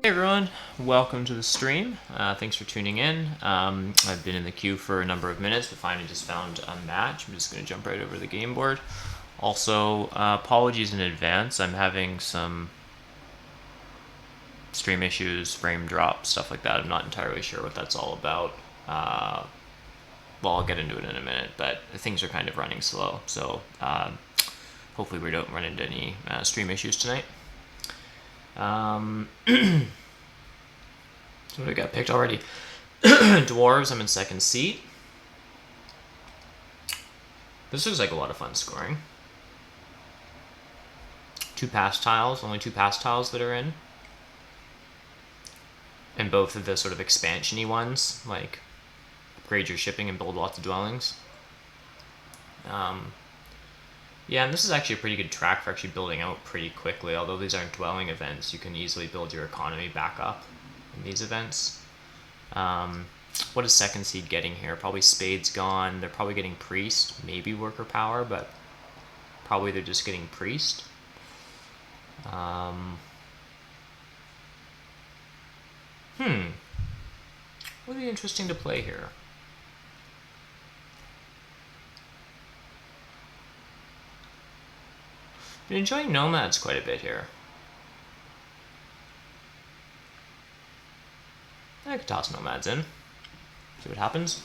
Hey everyone, welcome to the stream. Thanks for tuning in. I've been in the queue for a number of minutes, but finally just found a match. I'm just going to jump right over to the game board. Also, apologies in advance. I'm having some stream issues, frame drop, stuff like that. I'm not entirely sure what that's all about. Well, I'll get into it in a minute, but things are kind of running slow, so hopefully we don't run into any stream issues tonight. So we got picked already. Dwarves, I'm in second seat. This looks like a lot of fun scoring. Two pass tiles, only two pass tiles that are in. And both of the sort of expansion-y ones, like upgrade your shipping and build lots of dwellings. Yeah, and this is actually a pretty good track for actually building out pretty quickly. Although these aren't dwelling events, you can easily build your economy back up in these events. What is second seed getting here? Probably Spade's gone. They're probably getting Priest, maybe Worker Power, but probably they're just getting Priest. What would be interesting to play here? Been enjoying Nomads quite a bit here. I could toss Nomads in. See what happens.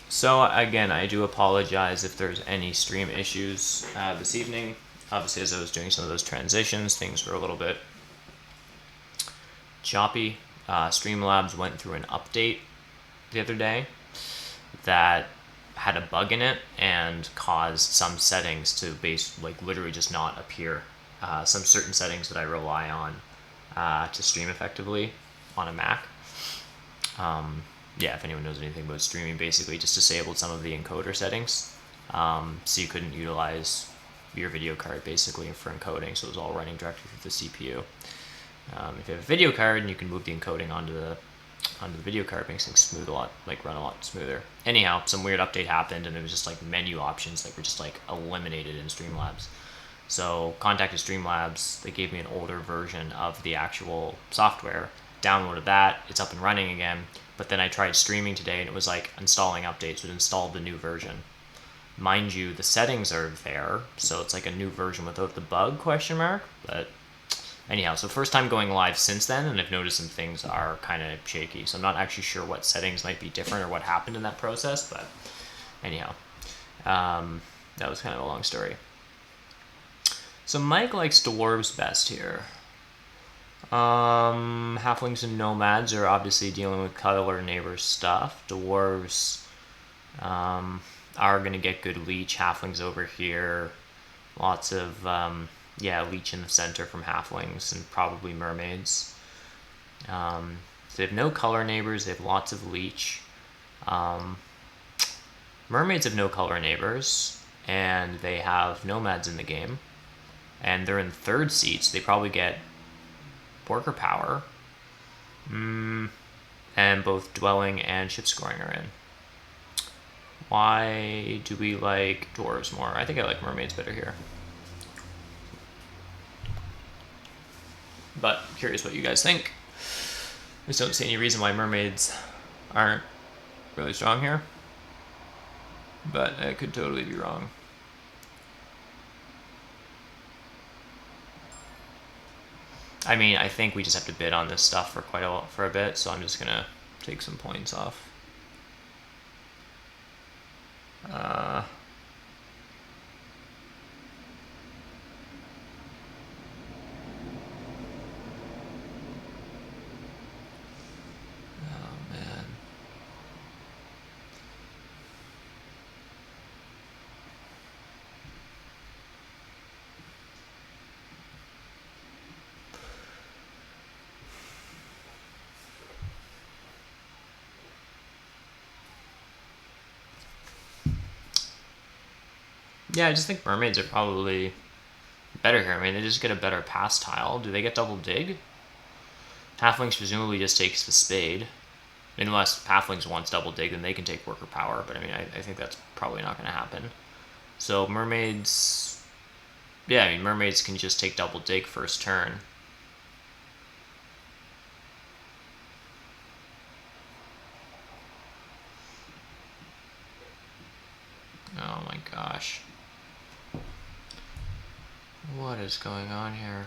So again, I do apologize if there's any stream issues this evening. Obviously, as I was doing some of those transitions, things were a little bit choppy. Streamlabs went through an update the other day that had a bug in it and caused some settings to literally just not appear. Some certain settings that I rely on to stream effectively on a Mac. Yeah, if anyone knows anything about streaming, basically just disabled some of the encoder settings, so you couldn't utilize your video card basically for encoding, so it was all running directly through the CPU. If you have a video card and you can move the encoding onto the video card, it makes things run a lot smoother. Anyhow, some weird update happened and it was just like menu options that were just like eliminated in Streamlabs. So contacted Streamlabs, they gave me an older version of the actual software, downloaded that, it's up and running again, but then I tried streaming today and it was like installing updates, so it installed the new version. Mind you, the settings are there, so it's like a new version without the bug, ? But anyhow, so first time going live since then, and I've noticed some things are kind of shaky, so I'm not actually sure what settings might be different or what happened in that process, but anyhow, that was kind of a long story. So Mike likes dwarves best here. Halflings and nomads are obviously dealing with color neighbor stuff. Dwarves are going to get good leech. Halflings over here. Lots of, leech in the center from halflings and probably mermaids. So they have no color neighbors. They have lots of leech. Mermaids have no color neighbors. And they have nomads in the game. And they're in third seat, so they probably get worker power. And both dwelling and ship scoring are in. Why do we like dwarves more? I think I like mermaids better here. But curious what you guys think. I just don't see any reason why mermaids aren't really strong here. But I could totally be wrong. I mean, I think we just have to bid on this stuff for a bit, so I'm just gonna take some points off. Oh man. Yeah, I just think mermaids are probably better here. I mean, they just get a better pass tile. Do they get double dig? Halflings presumably just takes the spade. Unless halflings wants double dig, then they can take worker power. But I mean, I think that's probably not going to happen. So mermaids Yeah, I mean, mermaids can just take double dig first turn. Oh my gosh. What is going on here?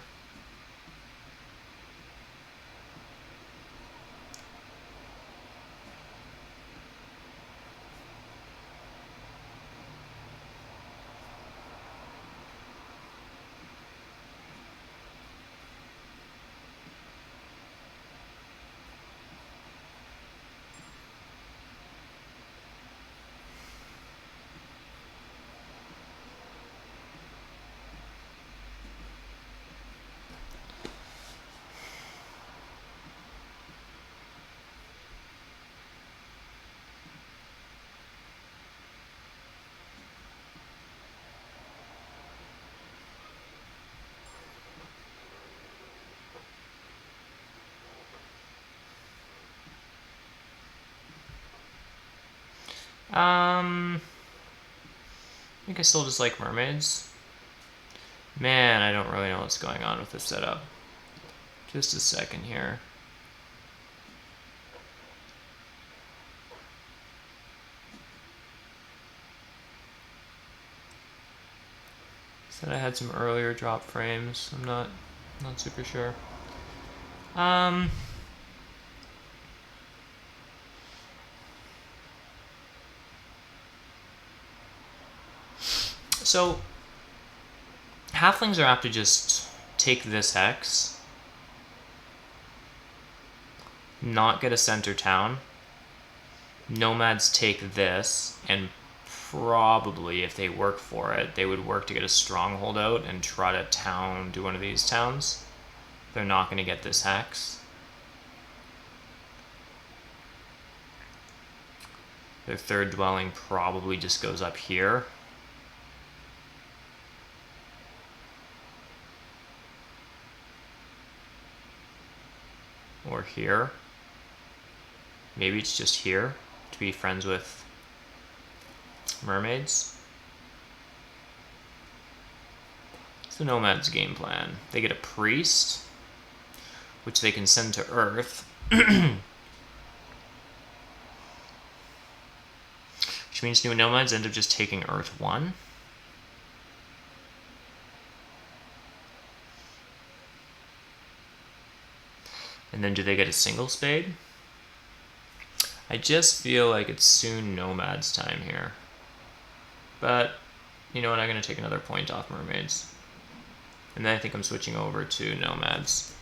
I think I still just like mermaids. Man, I don't really know what's going on with this setup. Just a second here. Said I had some earlier drop frames. I'm not super sure. So halflings are apt to just take this hex, not get a center town. Nomads take this, and probably, if they work for it, they would work to get a stronghold out and try to do one of these towns. They're not going to get this hex. Their third dwelling probably just goes up here. Or here. Maybe it's just here to be friends with mermaids. It's the Nomad's game plan. They get a priest, which they can send to Earth. Which means new Nomads end up just taking Earth 1. And then do they get a single spade? I just feel like it's soon Nomad's time here. But, you know what, I'm going to take another point off mermaids. And then I think I'm switching over to Nomads.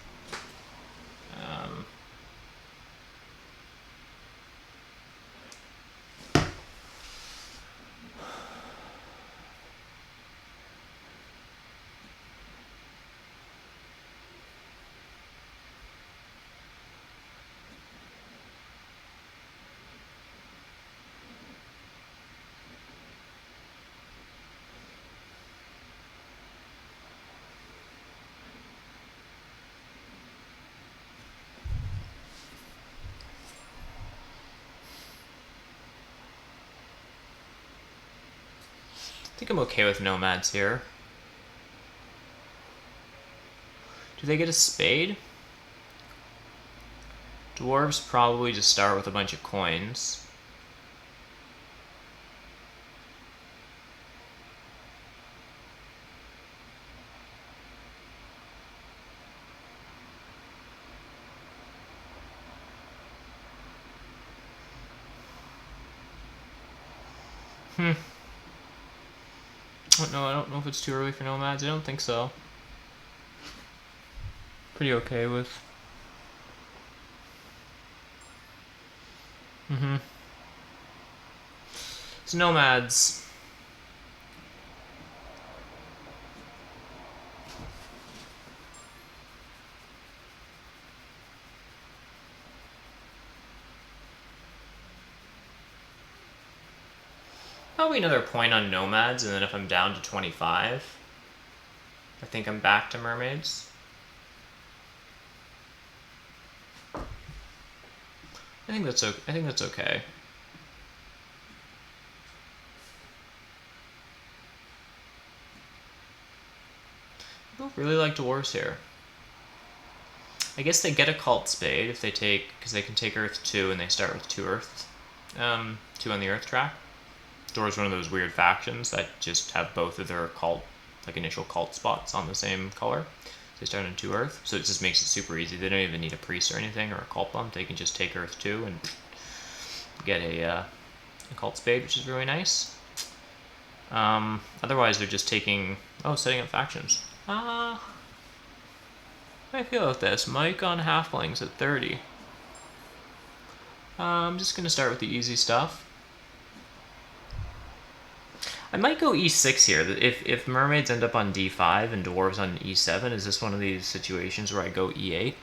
I think I'm okay with Nomads here. Do they get a spade? Dwarves probably just start with a bunch of coins. No, I don't know if it's too early for Nomads. I don't think so. Pretty okay with. So Nomads. Probably another point on Nomads, and then if I'm down to 25, I think I'm back to mermaids. I think that's okay. People really like dwarves here. I guess they get a cult spade if they take, because they can take Earth 2 and they start with 2 Earth, 2 on the Earth track. Dwarves one of those weird factions that just have both of their cult, like initial cult spots on the same color. So they start on 2 Earth, so it just makes it super easy. They don't even need a priest or anything or a cult bump. They can just take Earth 2 and get a cult spade, which is really nice. Otherwise, they're just taking, setting up factions. How do I feel about this? Mike on halflings at 30. I'm just going to start with the easy stuff. I might go e6 here. If mermaids end up on d5 and dwarves on e7, is this one of these situations where I go e8?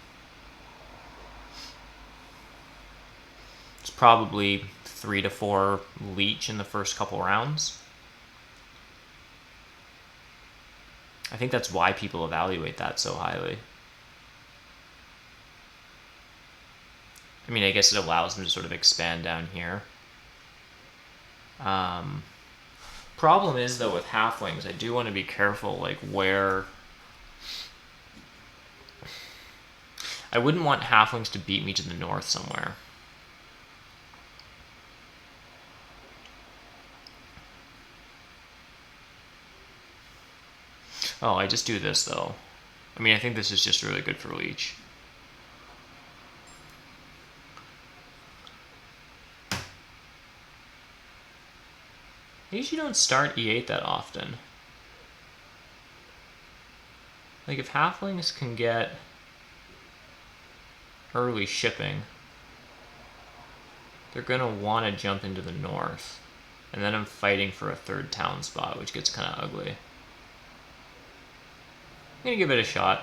It's probably 3 to 4 leech in the first couple rounds. I think that's why people evaluate that so highly. I mean, I guess it allows them to sort of expand down here. Problem is, though, with halflings, I do want to be careful, like, where... I wouldn't want halflings to beat me to the north somewhere. Oh, I just do this, though. I mean, I think this is just really good for leech. I usually don't start e8 that often. Like, if halflings can get early shipping, they're going to want to jump into the north. And then I'm fighting for a 3rd town spot, which gets kind of ugly. I'm going to give it a shot.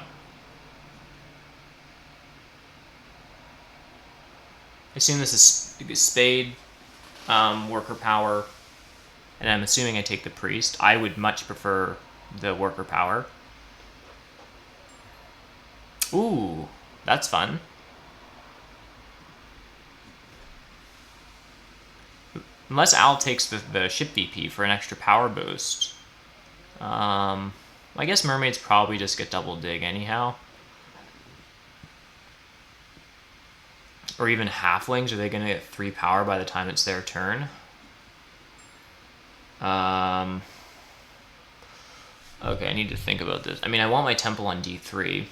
I assume this is spade, worker power, and I'm assuming I take the priest. I would much prefer the worker power. Ooh, that's fun. Unless Al takes the ship VP for an extra power boost. I guess mermaids probably just get double dig anyhow. Or even halflings, are they going to get 3 power by the time it's their turn? Okay, I need to think about this. I mean, I want my temple on d3.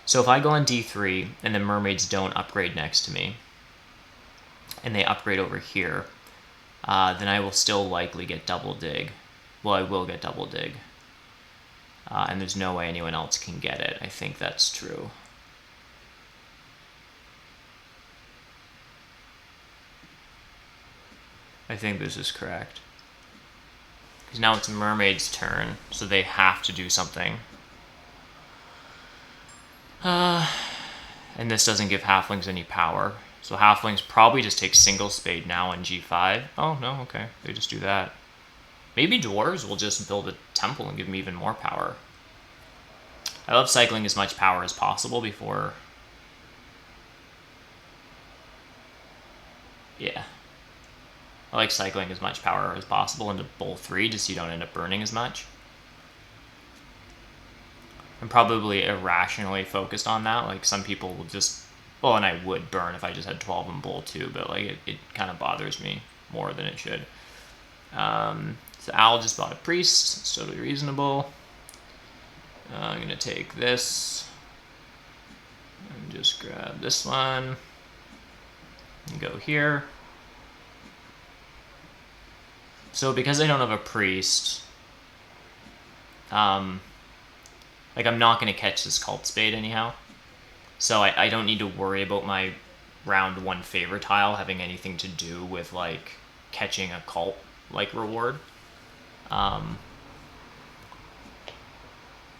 So if I go on d3 and the mermaids don't upgrade next to me, and they upgrade over here, then I will still likely get double dig. Well, I will get double dig. And there's no way anyone else can get it. I think that's true. I think this is correct. Because now it's mermaid's turn, so they have to do something. And this doesn't give halflings any power. So halflings probably just take single spade now on g5. Oh, no, okay. They just do that. Maybe dwarves will just build a temple and give me even more power. I love cycling as much power as possible before... Yeah. I like cycling as much power as possible into bowl 3 just so you don't end up burning as much. I'm probably irrationally focused on that. Like, some people will just... Well, and I would burn if I just had 12 in bowl 2, but like it kind of bothers me more than it should. So Al just bought a priest. It's totally reasonable. I'm going to take this. And just grab this one. And go here. So because I don't have a priest, like, I'm not going to catch this cult spade anyhow. So I don't need to worry about my round 1 favor tile having anything to do with, like, catching a cult, like, reward.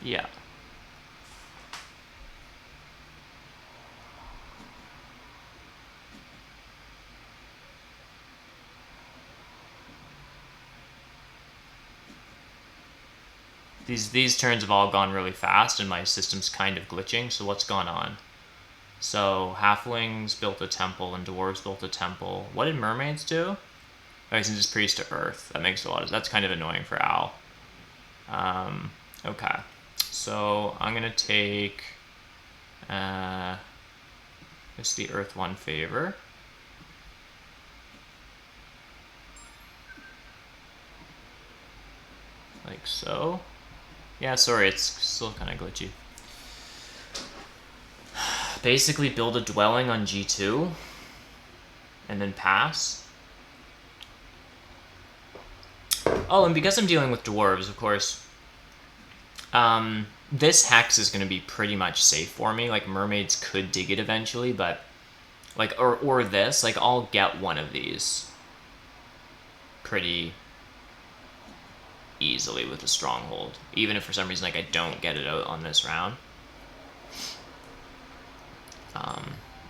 Yeah. These turns have all gone really fast, and my system's kind of glitching, so what's gone on? So, halflings built a temple, and dwarves built a temple. What did mermaids do? Oh, he's just priest to earth. That makes a lot of... That's kind of annoying for Al. Okay. So I'm going to take... just the earth 1 favor. Like so. Yeah, sorry, it's still kind of glitchy. Basically build a dwelling on G2 and then pass. Oh, and because I'm dealing with dwarves, of course, this hex is going to be pretty much safe for me. Like, mermaids could dig it eventually, but, like, or this, like, I'll get one of these pretty easily with a stronghold, even if for some reason, like, I don't get it out on this round.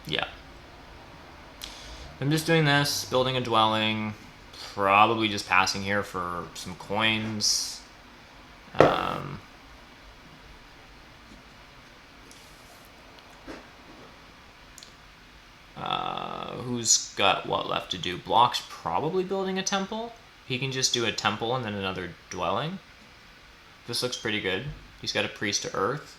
Yeah. I'm just doing this, building a dwelling, probably just passing here for some coins. Who's got what left to do? Block's probably building a temple. He can just do a temple and then another dwelling. This looks pretty good. He's got a priest to earth.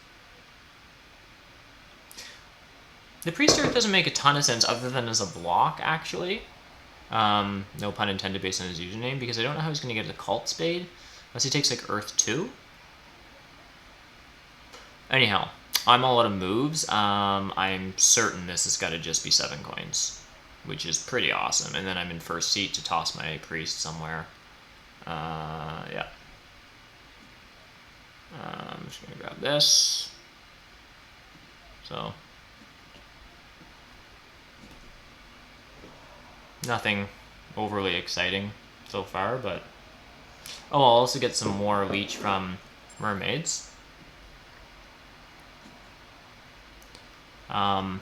The priest to earth doesn't make a ton of sense other than as a block, actually. No pun intended based on his username, because I don't know how he's going to get the cult spade. Unless he takes like earth 2. Anyhow, I'm all out of moves. I'm certain this has got to just be 7 coins, which is pretty awesome. And then I'm in first seat to toss my priest somewhere. Yeah. I'm just going to grab this. So, nothing overly exciting so far, but... Oh, I'll also get some more leech from mermaids. Now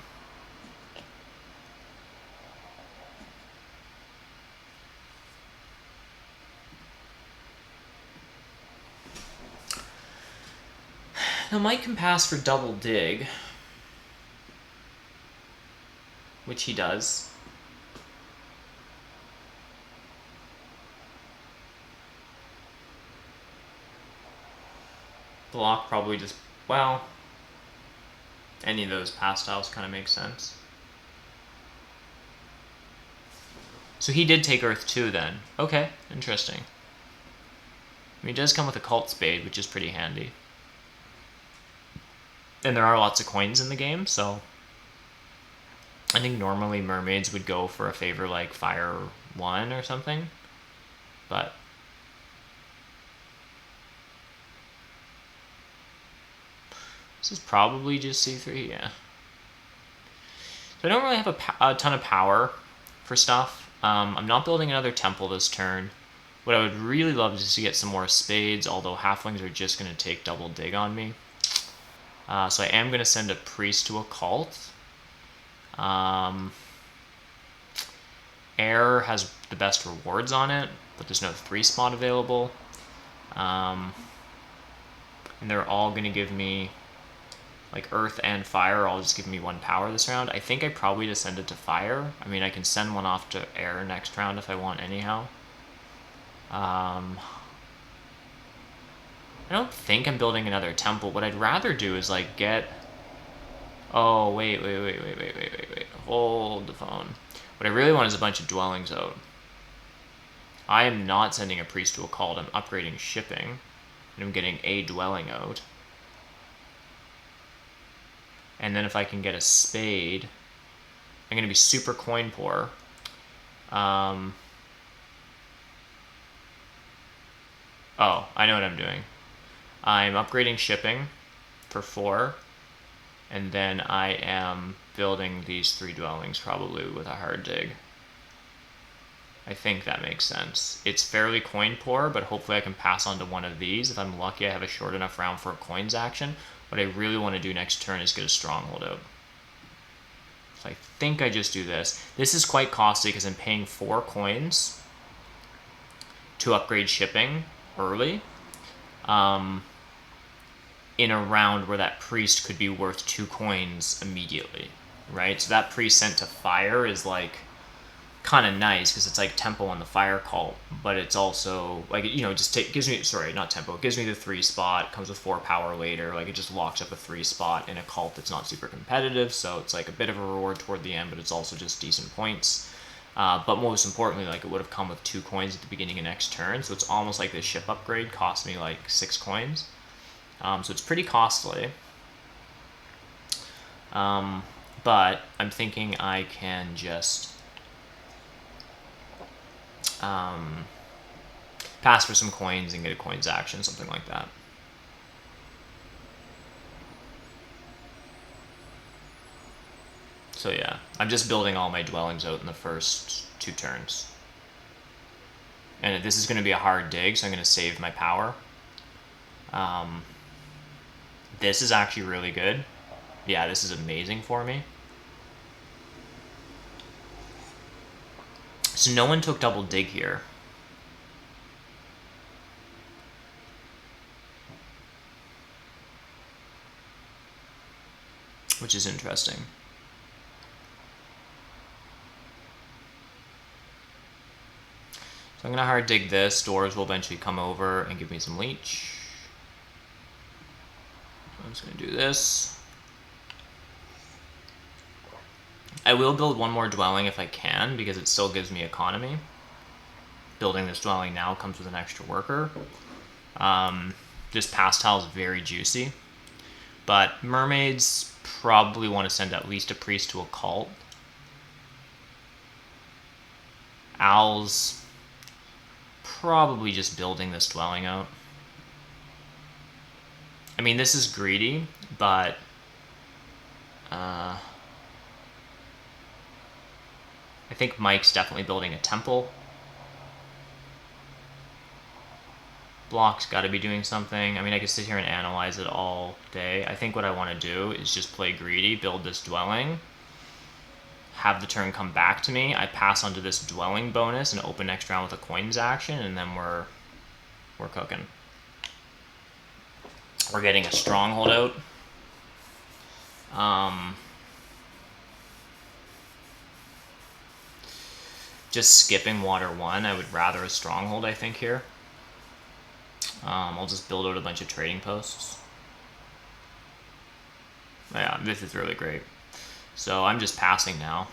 Mike can pass for double dig, which he does. Block probably just, well, any of those pastiles kind of make sense. So he did take earth 2 then. Okay, interesting. I mean, he does come with a cult spade, which is pretty handy. And there are lots of coins in the game, so I think normally mermaids would go for a favor like fire 1 or something, but this is probably just C3, yeah. So I don't really have a ton of power for stuff. I'm not building another temple this turn. What I would really love is to get some more spades, although halflings are just going to take double dig on me. So I am going to send a priest to a cult. Air has the best rewards on it, but there's no 3 spot available. And they're all going to give me, like, earth and fire all just give me 1 power this round. I think I probably just send it to fire. I mean, I can send one off to air next round if I want anyhow. I don't think I'm building another temple. What I'd rather do is, like, get... Oh, wait. Hold the phone. What I really want is a bunch of dwellings out. I am not sending a priest to a cult. I'm upgrading shipping. And I'm getting a dwelling out. And then if I can get a spade, I'm going to be super coin poor. Oh, I know what I'm doing. I'm upgrading shipping for 4, and then I am building these 3 dwellings probably with a hard dig. I think that makes sense. It's fairly coin poor, but hopefully I can pass on to one of these. If I'm lucky, I have a short enough round for a coins action. What I really want to do next turn is get a stronghold out. So I think I just do this. This is quite costly because I'm paying 4 coins to upgrade shipping early. In a round where that priest could be worth 2 coins immediately, right? So that priest sent to fire is like kind of nice because it's like tempo on the fire cult, but it's also like, you know, gives me, sorry, not tempo, it gives me the 3 spot, comes with 4 power later, like it just locks up a 3 spot in a cult that's not super competitive, so it's like a bit of a reward toward the end, but it's also just decent points. But most importantly, like it would have come with 2 coins at the beginning of next turn, so it's almost like the ship upgrade cost me like 6 coins. So it's pretty costly. But I'm thinking I can just pass for some coins and get a coins action, something like that. So yeah, I'm just building all my dwellings out in the first 2 turns. And this is going to be a hard dig, so I'm going to save my power. This is actually really good. Yeah, this is amazing for me. So no one took double dig here. Which is interesting. So I'm going to hard dig this. Doors will eventually come over and give me some leech. I'm just going to do this. I will build one more dwelling if I can, because it still gives me economy. Building this dwelling now comes with an extra worker. This pastile is very juicy. But mermaids probably want to send at least a priest to a cult. Owls, probably just building this dwelling out. I mean, this is greedy, but I think Mike's definitely building a temple. Block's got to be doing something. I mean, I could sit here and analyze it all day. I think what I want to do is just play greedy, build this dwelling, have the turn come back to me. I pass onto this dwelling bonus and open next round with a coins action, and then we're cooking. We're getting a stronghold out. Just skipping water 1. I would rather a stronghold, I think, here. I'll just build out a bunch of trading posts. Yeah, this is really great. So I'm just passing now.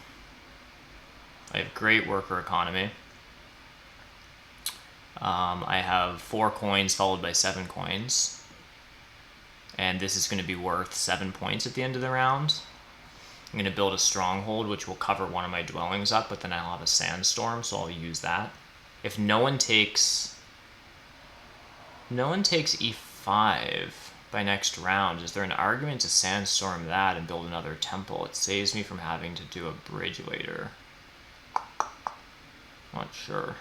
I have great worker economy. I have 4 coins followed by 7 coins. And this is going to be worth 7 points at the end of the round. I'm going to build a stronghold, which will cover one of my dwellings up, but then I'll have a sandstorm, so I'll use that. If no one takes e5 by next round, is there an argument to sandstorm that and build another temple? It saves me from having to do a bridge later. Not sure.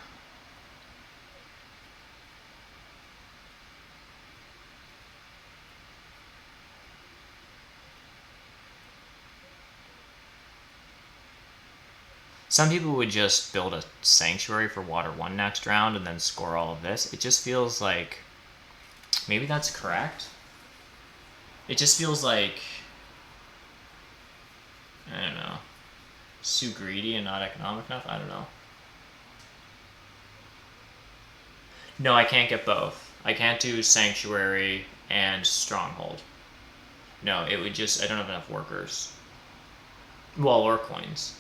Some people would just build a sanctuary for water 1 next round and then score all of this. It just feels like maybe that's correct. It just feels like, I don't know, it's too greedy and not economic enough. I don't know. No, I can't get both. I can't do sanctuary and stronghold. No, it would just, I don't have enough workers. Well, or coins.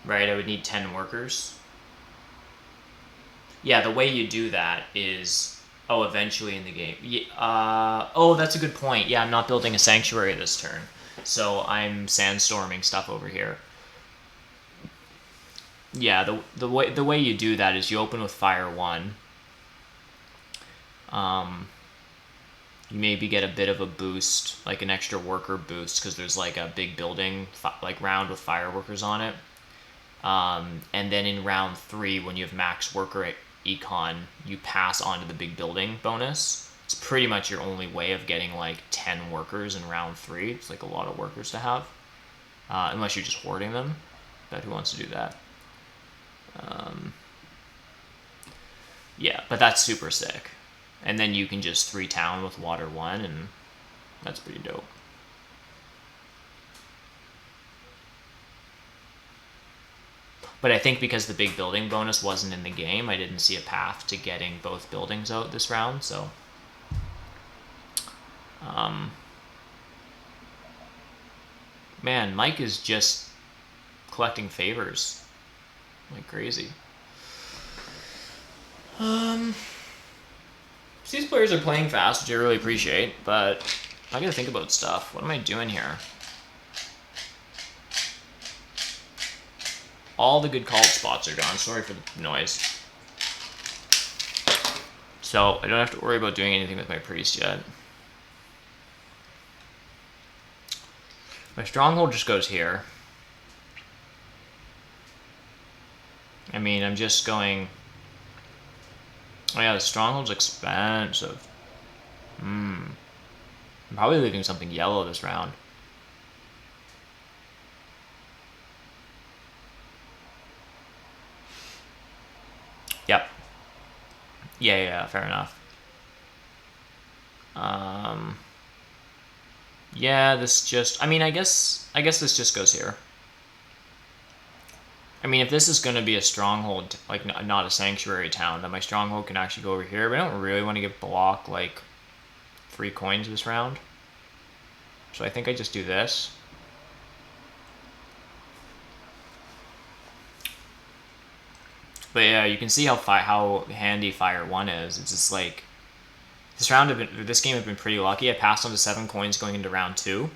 Right, I would need 10 workers. Yeah, the way you do that is, oh, eventually in the game. Oh, that's a good point. Yeah, I'm not building a sanctuary this turn. So I'm sandstorming stuff over here. Yeah, the way you do that is you open with fire 1. You maybe get a bit of a boost, like an extra worker boost, because there's like a big building like round with fireworkers on it. And then in round 3, when you have max worker econ, you pass on to the big building bonus. It's pretty much your only way of getting like 10 workers in round 3. It's like a lot of workers to have, unless you're just hoarding them. But who wants to do that? Yeah, but that's super sick. And then you can just 3 town with water 1, and that's pretty dope. But I think because the big building bonus wasn't in the game, I didn't see a path to getting both buildings out this round, so... man, Mike is just collecting favors like crazy. These players are playing fast, which I really appreciate, but I gotta think about stuff. What am I doing here? All the good cult spots are gone. Sorry for the noise. So I don't have to worry about doing anything with my priest yet. My stronghold just goes here. I mean, I'm just going... oh yeah, the stronghold's expensive. I'm probably leaving something yellow this round. Yep. Yeah, fair enough. Yeah, this just... I mean, I guess this just goes here. I mean, if this is going to be a stronghold, like not a sanctuary town, then my stronghold can actually go over here. But I don't really want to get block like 3 coins this round. So I think I just do this. But yeah, you can see how handy Fire 1 is. It's just like... this game has been pretty lucky. I passed on to 7 coins going into round 2.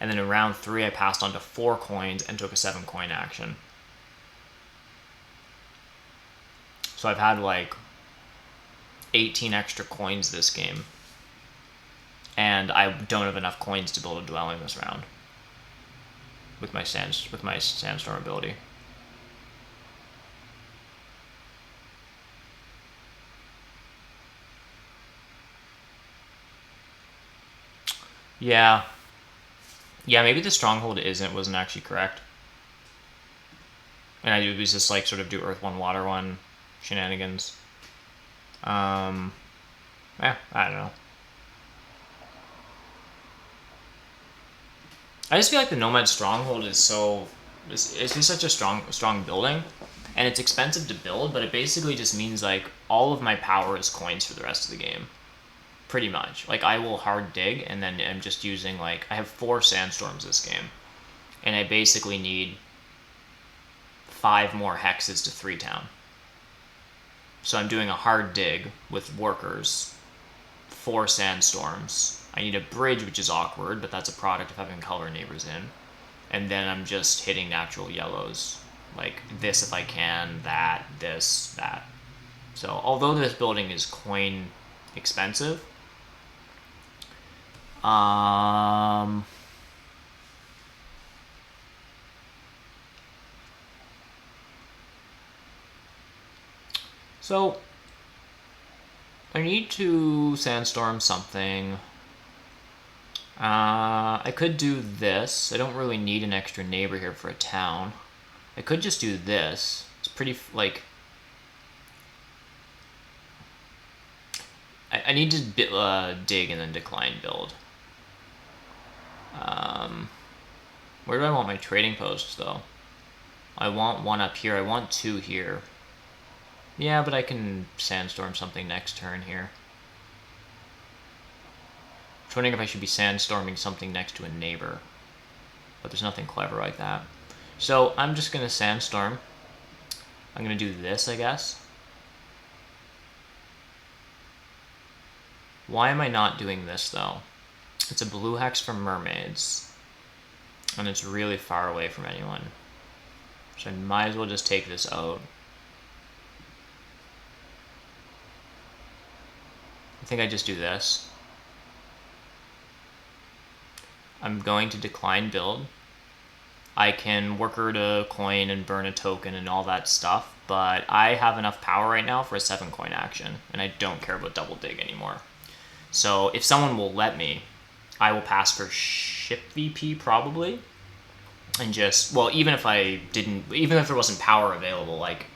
And then in round 3, I passed on to 4 coins and took a 7 coin action. So I've had like 18 extra coins this game. And I don't have enough coins to build a dwelling this round. With my sandstorm ability. Yeah. Yeah, maybe the stronghold wasn't actually correct. And I was just like sort of do Earth 1, Water 1 shenanigans. Yeah, I don't know. I just feel like the Nomad Stronghold is it's such a strong building, and it's expensive to build, but it basically just means like all of my power is coins for the rest of the game. Pretty much. Like I will hard dig, and then I'm just using like, I have 4 sandstorms this game, and I basically need 5 more hexes to 3 town. So I'm doing a hard dig with workers, 4 sandstorms. I need a bridge, which is awkward, but that's a product of having color neighbors in. And then I'm just hitting natural yellows. Like this if I can, that, this, that. So although this building is coin expensive, so I need to sandstorm something. I could do this. I don't really need an extra neighbor here for a town. I could just do this. It's pretty, like... I need to dig and then decline build. Where do I want my trading posts, though? I want 1 up here. I want 2 here. Yeah, but I can sandstorm something next turn here. I'm wondering if I should be sandstorming something next to a neighbor. But there's nothing clever like that. So I'm just going to sandstorm. I'm going to do this, I guess. Why am I not doing this, though? It's a blue hex from mermaids. And it's really far away from anyone. So I might as well just take this out. I think I just do this. I'm going to decline build. I can worker to coin and burn a token and all that stuff, but I have enough power right now for a 7 coin action, and I don't care about double dig anymore. So if someone will let me, I will pass for ship VP probably, and just, well, even if there wasn't power available, like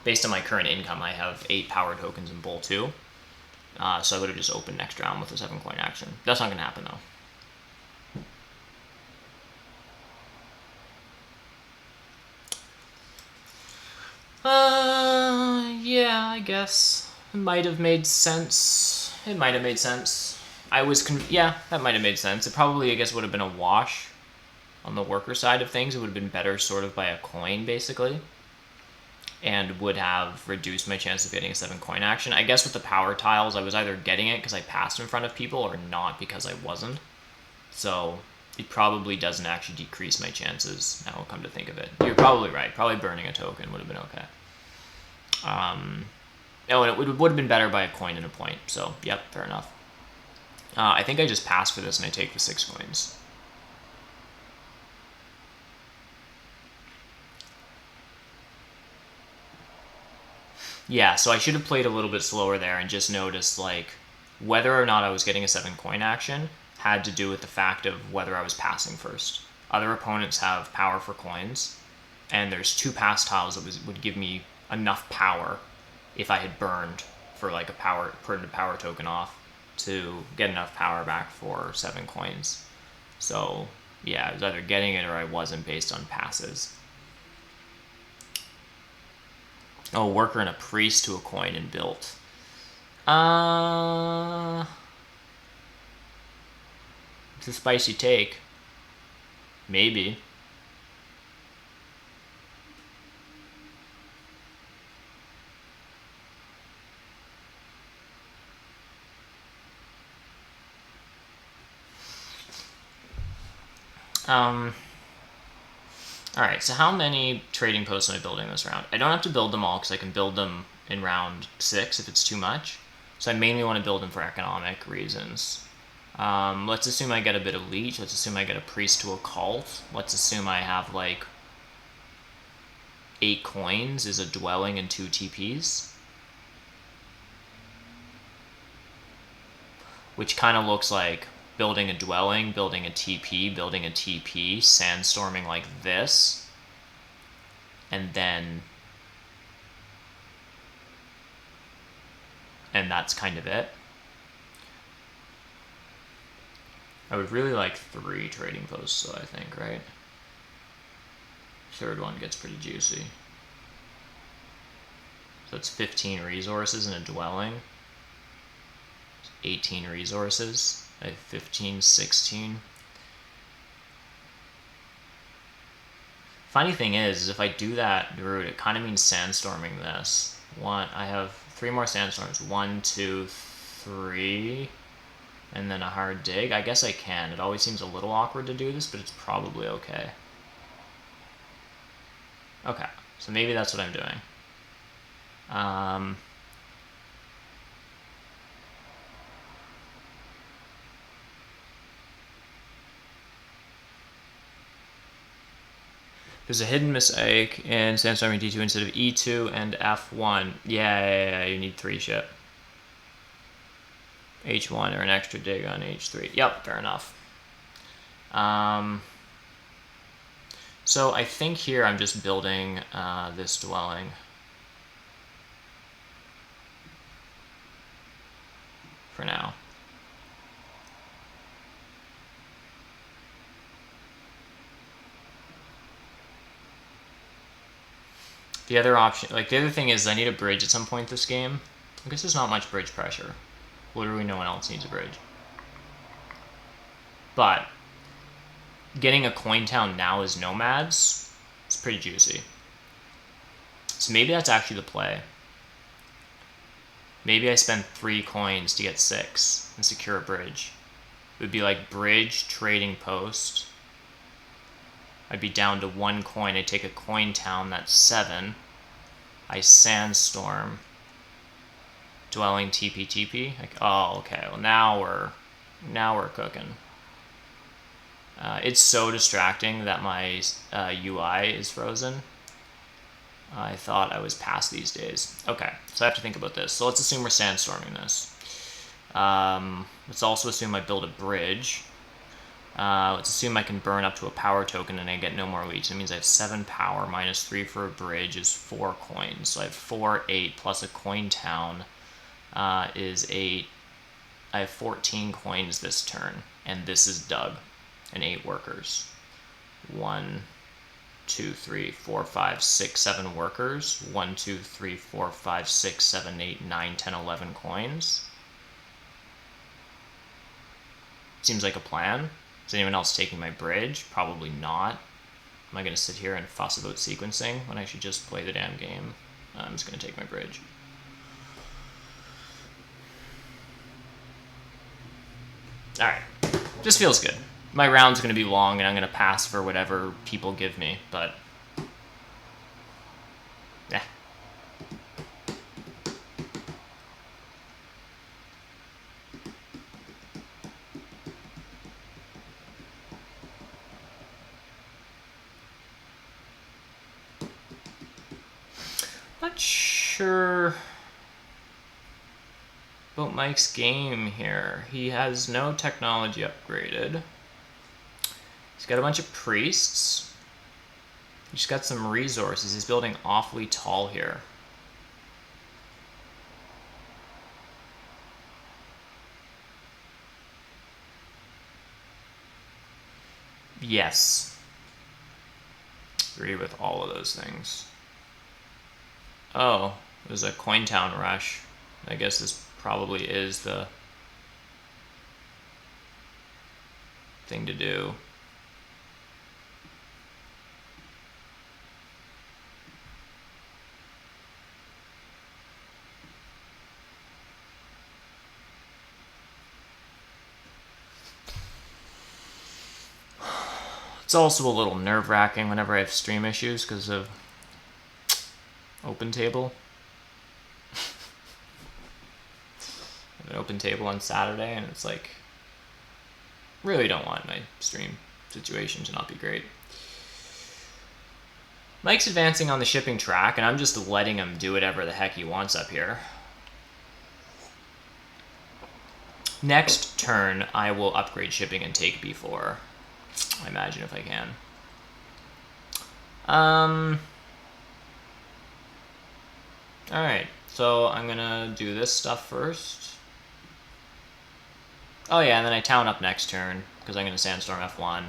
based on my current income, I have 8 power tokens in Bull 2. So I would have just opened next round with a 7 coin action. That's not going to happen though. Yeah, I guess. It might have made sense. It might have made sense. Yeah, that might have made sense. It probably, I guess, would have been a wash on the worker side of things. It would have been better sorted by a coin, basically, and would have reduced my chance of getting a 7 coin action. I guess with the power tiles, I was either getting it because I passed in front of people or not because I wasn't. So it probably doesn't actually decrease my chances, now I'll come to think of it. You're probably right. Probably burning a token would have been okay. Oh, and it would have been better by a coin and a point. So, yep, fair enough. I think I just pass for this and I take the 6 coins. Yeah, so I should have played a little bit slower there and just noticed, like, whether or not I was getting a 7 coin action had to do with the fact of whether I was passing first. Other opponents have power for coins, and there's 2 pass tiles that would give me enough power if I had burned for like a power token off to get enough power back for 7 coins. So yeah, I was either getting it or I wasn't based on passes. Oh, worker and a priest to a coin and built. It's a spicy take. Maybe. Alright, so how many trading posts am I building this round? I don't have to build them all because I can build them in round 6 if it's too much. So I mainly want to build them for economic reasons. Let's assume I get a bit of leech. Let's assume I get a priest to a cult. Let's assume I have like 8 coins is a dwelling and 2 TPs. Which kind of looks like building a dwelling, building a TP, building a TP, sandstorming like this, and that's kind of it. I would really like 3 trading posts, though, I think, right? 3rd one gets pretty juicy. So it's 15 resources in a dwelling. 18 resources. I have 15, 16. Funny thing is if I do that route, it kind of means sandstorming this. I have 3 more sandstorms. 1, 2, 3, and then a hard dig. I guess I can. It always seems a little awkward to do this, but it's probably okay. Okay, so maybe that's what I'm doing. There's a hidden mistake in sandstorming D2 instead of E2 and F1. Yeah, you need 3 ship. H1 or an extra dig on H3. Yep, fair enough. So I think here I'm just building this dwelling. For now. The other option, like the other thing is I need a bridge at some point this game. I guess there's not much bridge pressure. Literally no one else needs a bridge. But getting a coin town now as nomads, it's pretty juicy. So maybe that's actually the play. Maybe I spend 3 coins to get 6 and secure a bridge. It would be like bridge, trading post. I'd be down to 1 coin. I take a coin town, that's 7. I sandstorm. Dwelling TP. Like, oh, okay. Well, now we're cooking. It's so distracting that my UI is frozen. I thought I was past these days. Okay, so I have to think about this. So let's assume we're sandstorming this. Let's also assume I build a bridge. Let's assume I can burn up to a power token and I get no more leech. That means I have 7 power minus 3 for a bridge is 4 coins. So I have 4, 8 plus a coin town is 8. I have 14 coins this turn, and this is Doug and 8 workers. 1, 2, 3, 4, 5, 6, 7 workers. 1, 2, 3, 4, 5, 6, 7, 8, 9, 10, 11 coins. Seems like a plan. Is anyone else taking my bridge? Probably not. Am I going to sit here and fuss about sequencing when I should just play the damn game? I'm just going to take my bridge. Alright. Just feels good. My round's going to be long, and I'm going to pass for whatever people give me, but... yeah. Not sure about Mike's game here. He has no technology upgraded. He's got a bunch of priests. He's got some resources. He's building awfully tall here. Yes. Agree with all of those things. Oh, there's a coin town rush. I guess this probably is the thing to do. It's also a little nerve-wracking whenever I have stream issues because of open table. I have an open table on Saturday, and it's like, really don't want my stream situation to not be great. Mike's advancing on the shipping track, and I'm just letting him do whatever the heck he wants up here. Next turn, I will upgrade shipping and take B4. I imagine if I can. Alright, so I'm gonna do this stuff first. Oh yeah, and then I town up next turn, because I'm gonna Sandstorm F1.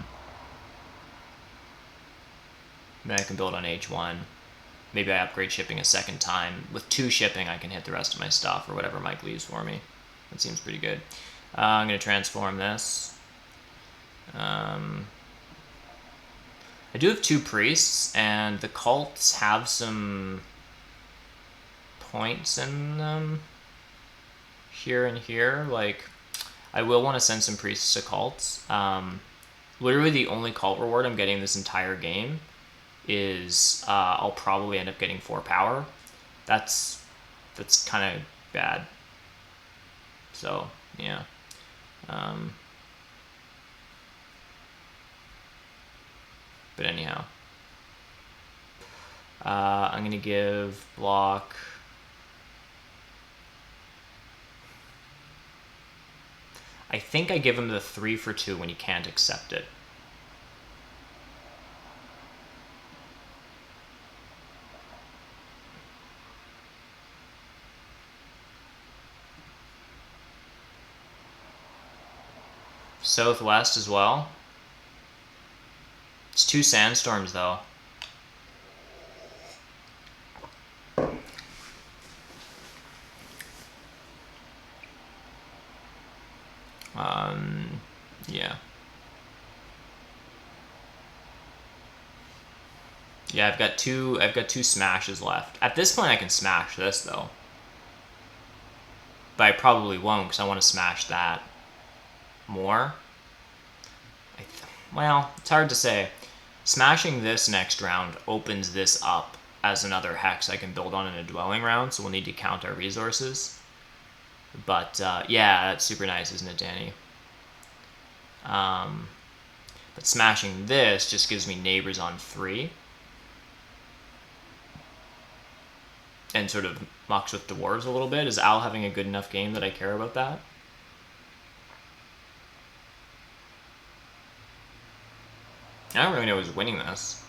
Then I can build on H1. Maybe I upgrade shipping a second time. With 2 shipping, I can hit the rest of my stuff, or whatever Mike leaves for me. That seems pretty good. I'm gonna transform this. I do have 2 priests, and the cults have some points in them here and here. Like, I will want to send some priests to cults. Literally the only cult reward I'm getting this entire game is I'll probably end up getting 4 power. That's kind of bad. So, yeah. But anyhow, I'm going to give block. I think I give him the 3 for 2 when he can't accept it. Southwest as well. It's 2 sandstorms though. Yeah. Yeah, I've got two smashes left. At this point I can smash this though. But I probably won't because I want to smash that more. Well, it's hard to say. Smashing this next round opens this up as another hex I can build on in a dwelling round, so we'll need to count our resources. But yeah, that's super nice, isn't it, Danny? But smashing this just gives me neighbors on 3. And sort of mucks with dwarves a little bit. Is Al having a good enough game that I care about that? I don't really know who's winning this.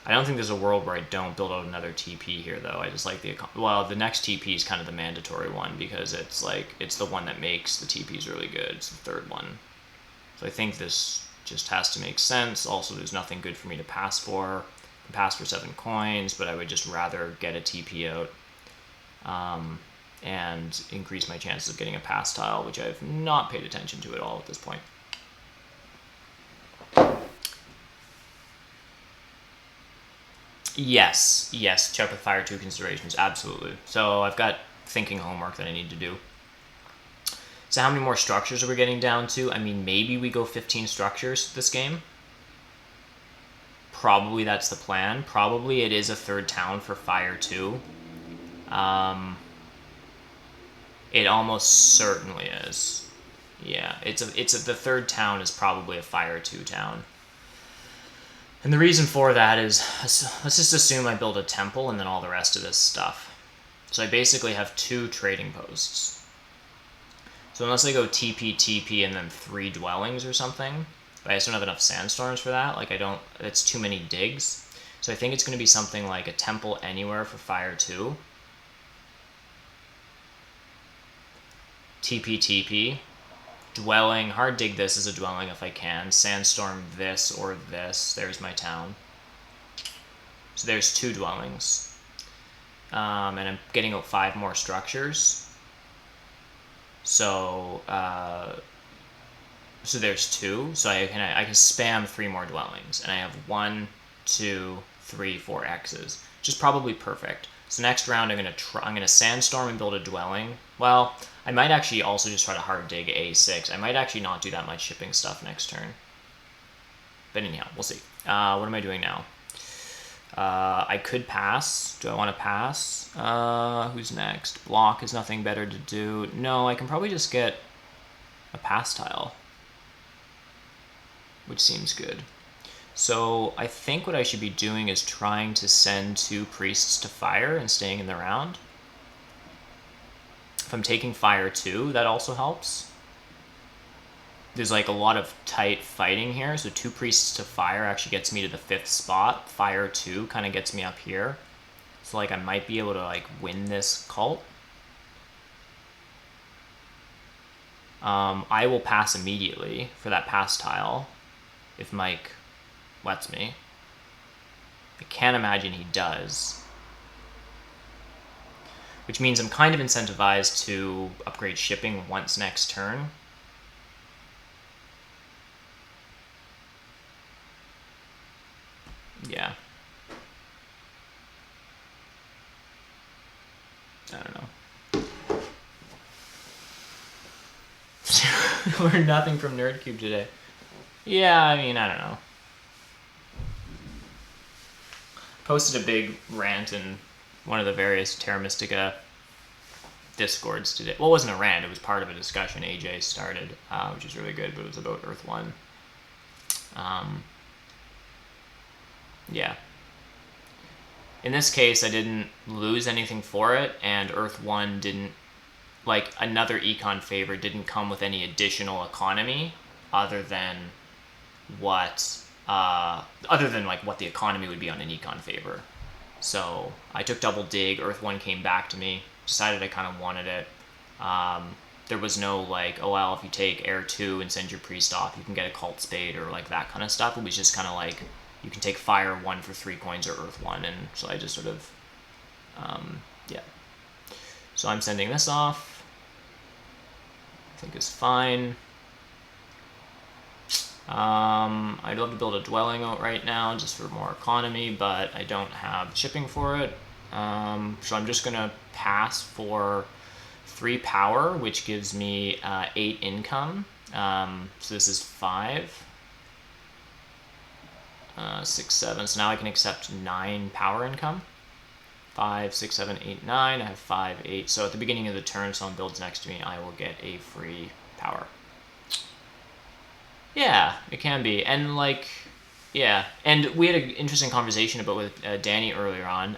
I don't think there's a world where I don't build out another TP here, though. I just like the... Well, the next TP is kind of the mandatory one, because it's like... It's the one that makes the TPs really good. It's the 3rd one. So I think this just has to make sense. Also, there's nothing good for me to pass for. I can pass for 7 coins, but I would just rather get a TP out and increase my chances of getting a pass tile, which I've not paid attention to at all at this point. Yes, check with Fire 2 considerations, absolutely. So I've got thinking homework that I need to do. So how many more structures are we getting down to? I mean, maybe we go 15 structures this game. Probably that's the plan. Probably it is a 3rd town for Fire 2. It almost certainly is. Yeah, the 3rd town is probably a Fire 2 town. And the reason for that is, let's just assume I build a temple and then all the rest of this stuff. So I basically have 2 trading posts. So unless I go TP, TP, and then 3 dwellings or something, but I just don't have enough sandstorms for that, like it's too many digs. So I think it's going to be something like a temple anywhere for Fire 2. TP, TP. Dwelling, hard dig this as a dwelling if I can. Sandstorm this or this. There's my town. So there's 2 dwellings. And I'm getting out 5 more structures. So there's 2. So I can spam 3 more dwellings. And I have 1, 2, 3, 4 X's. Which is probably perfect. So next round I'm gonna sandstorm and build a dwelling. Well, I might actually also just try to hard dig A6. I might actually not do that much shipping stuff next turn. But anyhow, we'll see. What am I doing now? I could pass. Do I want to pass? Who's next? Block is nothing better to do. No, I can probably just get a pass tile, which seems good. So I think what I should be doing is trying to send 2 priests to fire and staying in the round. If I'm taking Fire 2, that also helps. There's like a lot of tight fighting here, so 2 priests to fire actually gets me to the 5th spot. Fire 2 kind of gets me up here. So like I might be able to like win this cult. I will pass immediately for that pass tile if Mike lets me. I can't imagine he does. Which means I'm kind of incentivized to upgrade shipping once next turn. Yeah. I don't know. Learned nothing from NerdCube today. Yeah, I mean, I don't know. Posted a big rant in one of the various Terra Mystica discords today. Well, it wasn't a rant, it was part of a discussion AJ started, which is really good, but it was about Earth 1. Yeah. In this case, I didn't lose anything for it, and Earth 1 didn't, like, another econ favor didn't come with any additional economy other than what, like, what the economy would be on an econ favor. So I took double dig, Earth 1 came back to me, decided I kind of wanted it. There was no, like, oh, well, if you take Air 2 and send your priest off, you can get a Cult Spade or, like, that kind of stuff. It was just kind of like, you can take Fire 1 for 3 coins or Earth 1, and so I just sort of, yeah. So I'm sending this off. I think is fine. I'd love to build a dwelling out right now just for more economy, but I don't have shipping for it. So I'm just going to pass for 3 power, which gives me 8 income. So this is 5. 6, 7. So now I can accept 9 power income. 5, 6, 7, 8, 9. I have 5, 8. So at the beginning of the turn, someone builds next to me, I will get a free power. Yeah, it can be. And, like, yeah. And we had an interesting conversation about with Danny earlier on.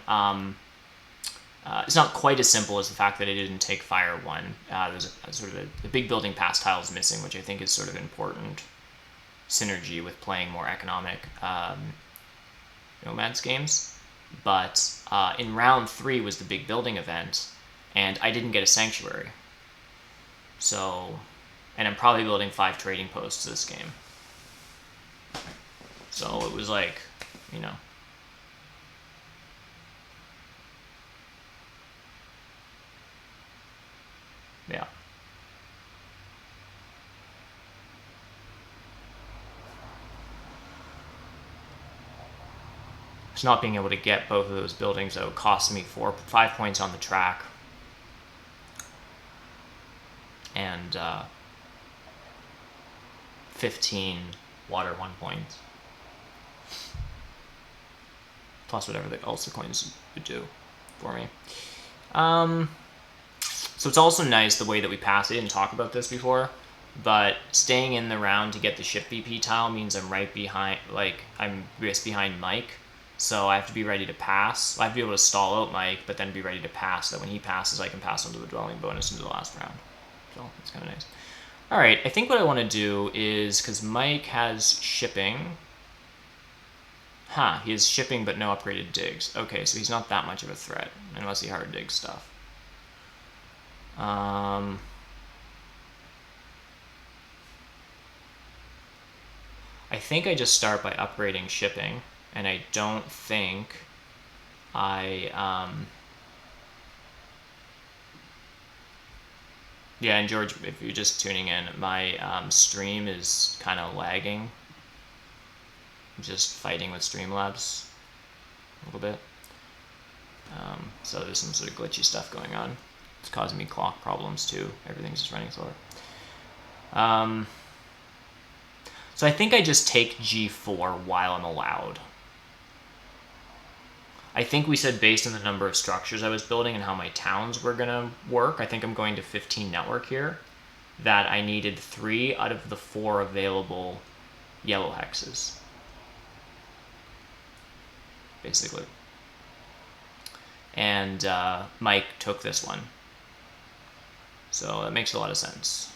It's not quite as simple as the fact that I didn't take Fire 1. There's a sort of a big building pass tile is missing, which I think is sort of important synergy with playing more economic Nomads games. But in round 3 was the big building event, and I didn't get a Sanctuary. So And I'm probably building 5 trading posts this game. So it was like, you know. Yeah. Just not being able to get both of those buildings out cost me 5 points on the track. And 15 water 1 point. Plus whatever else the coins would do for me. So it's also nice the way that we pass. I didn't talk about this before, but staying in the round to get the ship VP tile means I'm right behind, like, I'm just behind Mike. So I have to be ready to pass. I have to be able to stall out Mike, but then be ready to pass, so that when he passes, I can pass onto the dwelling bonus into the last round. So it's kind of nice. All right, I think what I want to do is, because Mike has shipping. He has shipping but no upgraded digs. Okay, so he's not that much of a threat, unless he hard digs stuff. I think I just start by upgrading shipping, and I don't think I... Yeah, and George, if you're just tuning in, my stream is kind of lagging. I'm just fighting with Streamlabs a little bit. So there's some sort of glitchy stuff going on. It's causing me clock problems too. Everything's just running slower. So I think I just take G4 while I'm allowed. I think we said based on the number of structures I was building and how my towns were going to work, I think I'm going to 15 network here, that I needed 3 out of the 4 available yellow hexes. Basically. And Mike took this one. So that makes a lot of sense.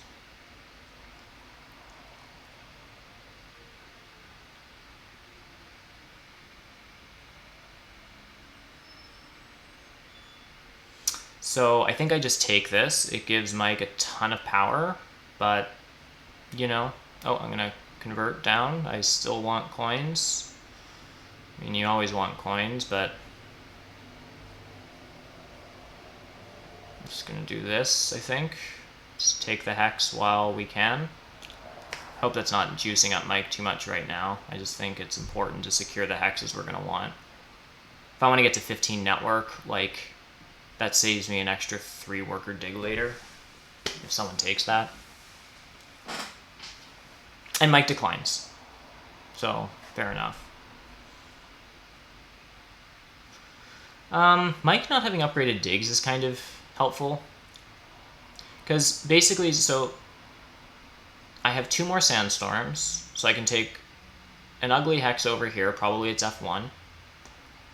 So I think I just take this. It gives Mike a ton of power, but, you know, I'm going to convert down. I still want coins. I mean, you always want coins, but I'm just going to do this, I think. Just take the hex while we can. Hope that's not juicing up Mike too much right now. I just think it's important to secure the hexes we're going to want. If I want to get to 15 network, like, that saves me an extra 3 worker dig later, if someone takes that. And Mike declines. So, fair enough. Mike not having upgraded digs is kind of helpful. Because basically, so I have 2 more sandstorms, so I can take an ugly hex over here, probably it's F1.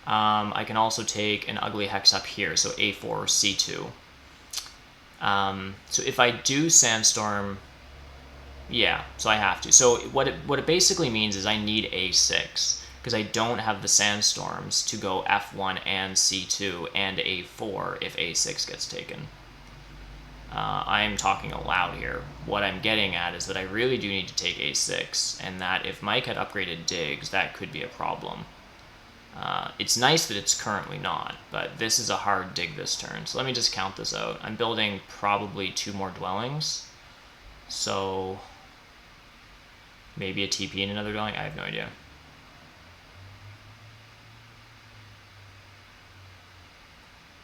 I can also take an ugly hex up here, so A4 or C2. So if I do sandstorm, yeah, so I have to. So what it basically means is I need A6, because I don't have the sandstorms to go F1 and C2 and A4 if A6 gets taken. I'm talking aloud here. What I'm getting at is that I really do need to take A6, and that if Mike had upgraded digs, that could be a problem. It's nice that it's currently not, but this is a hard dig this turn. So let me just count this out. I'm building probably 2 more dwellings. So maybe a TP in another dwelling? I have no idea.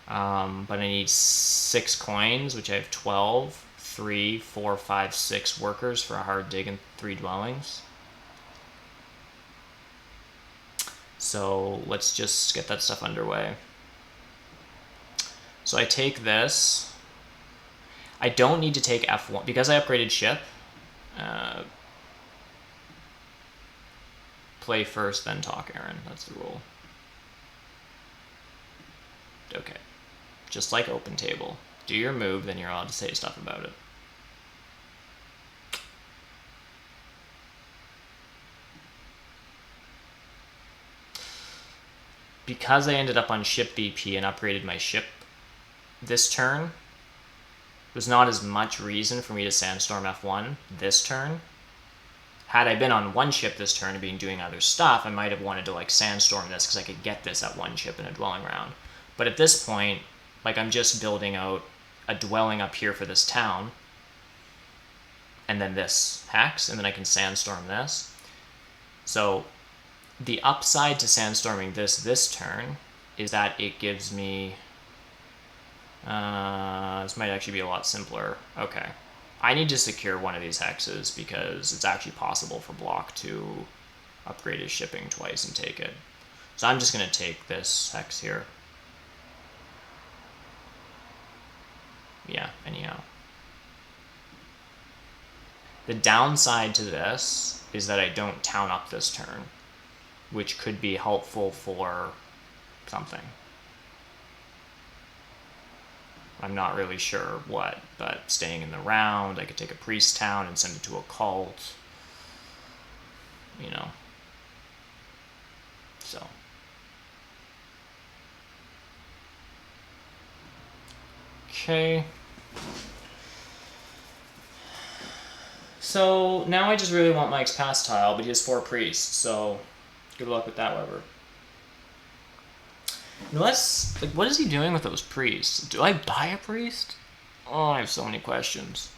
But I need 6 coins, which I have 12, 3, 4, 5, 6 workers for a hard dig and 3 dwellings. So let's just get that stuff underway. So I take this. I don't need to take F1 because I upgraded ship. Play first, then talk, Aaron. That's the rule. Okay. Just like open table. Do your move, then you're allowed to say stuff about it. Because I ended up on ship BP and upgraded my ship this turn, there's not as much reason for me to sandstorm F1 this turn. Had I been on one ship this turn and been doing other stuff, I might have wanted to like sandstorm this because I could get this at one ship in a dwelling round. But at this point, like I'm just building out a dwelling up here for this town, and then this hex, and then I can sandstorm this. So the upside to sandstorming this turn is that it gives me, this might actually be a lot simpler. Okay. I need to secure one of these hexes because it's actually possible for Block to upgrade his shipping twice and take it. So I'm just going to take this hex here. Yeah, anyhow. The downside to this is that I don't town up this turn, which could be helpful for something. I'm not really sure what, but staying in the round, I could take a priest town and send it to a cult, you know. So. Okay. So now I just really want Mike's pass tile, but he has 4 priests, so good luck with that, Weber. Unless, like, what is he doing with those priests? Do I buy a priest? Oh, I have so many questions.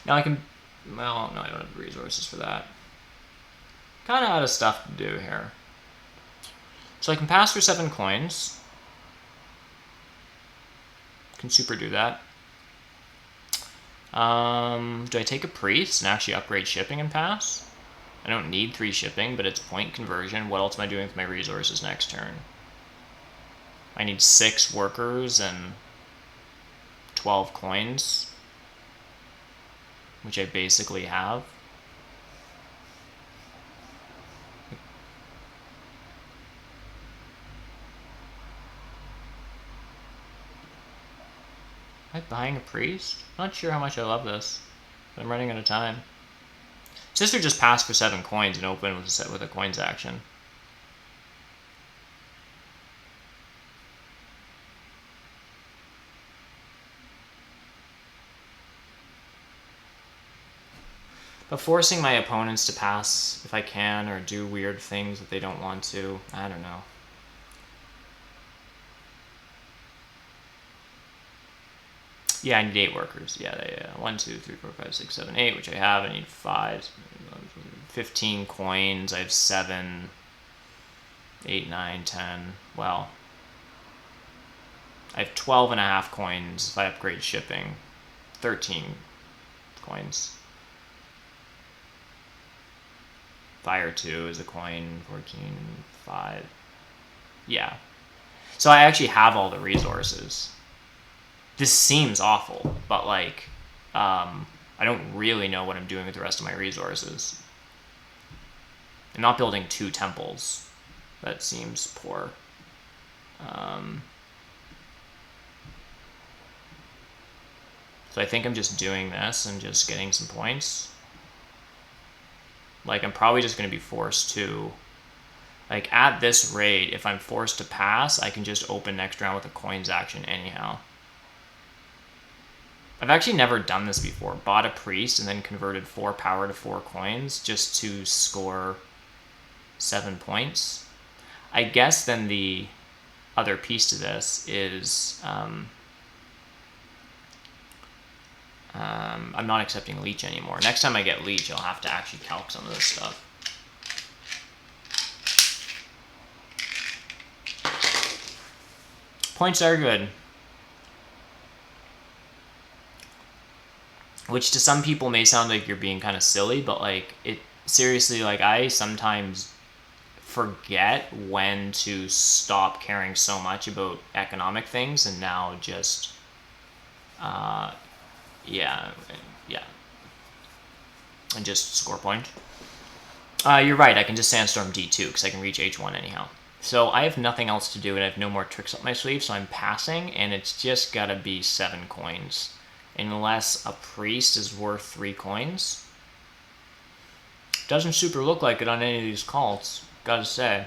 Now I can, well, no, I don't have the resources for that. Kind of out of stuff to do here. So I can pass for 7 coins. Can super do that. Do I take a priest and actually upgrade shipping and pass? I don't need 3 shipping, but it's point conversion. What else am I doing with my resources next turn? I need 6 workers and 12 coins, which I basically have. Am I buying a priest? Not sure how much I love this, but I'm running out of time. Sister just passed for 7 coins and opened with a coins action. But forcing my opponents to pass if I can, or do weird things that they don't want to, I don't know. Yeah, I need 8 workers. Yeah. 1, 2, 3, 4, 5, 6, 7, 8, which I have. I need 5. 15 coins. I have 7. 8, 9, 10. Well, I have 12.5 coins if I upgrade shipping. 13 coins. Fire 2 is a coin. 14, 5. Yeah. So I actually have all the resources. This seems awful, but like, I don't really know what I'm doing with the rest of my resources. I'm not building 2 temples. That seems poor. So I think I'm just doing this and just getting some points. Like, I'm probably just going to be forced to, like, at this rate, if I'm forced to pass, I can just open next round with a coins action anyhow. I've actually never done this before. Bought a priest and then converted 4 power to 4 coins just to score 7 points. I guess then the other piece to this is I'm not accepting leech anymore. Next time I get leech, I'll have to actually calc some of this stuff. Points are good. Which to some people may sound like you're being kind of silly, but like, it seriously, like, I sometimes forget when to stop caring so much about economic things and now just yeah, and just score point. You're right, I can just sandstorm D2 because I can reach H1 anyhow. So I have nothing else to do, and I have no more tricks up my sleeve, so I'm passing, and it's just gotta be 7 coins. Unless a priest is worth 3 coins. Doesn't super look like it on any of these cults, gotta say.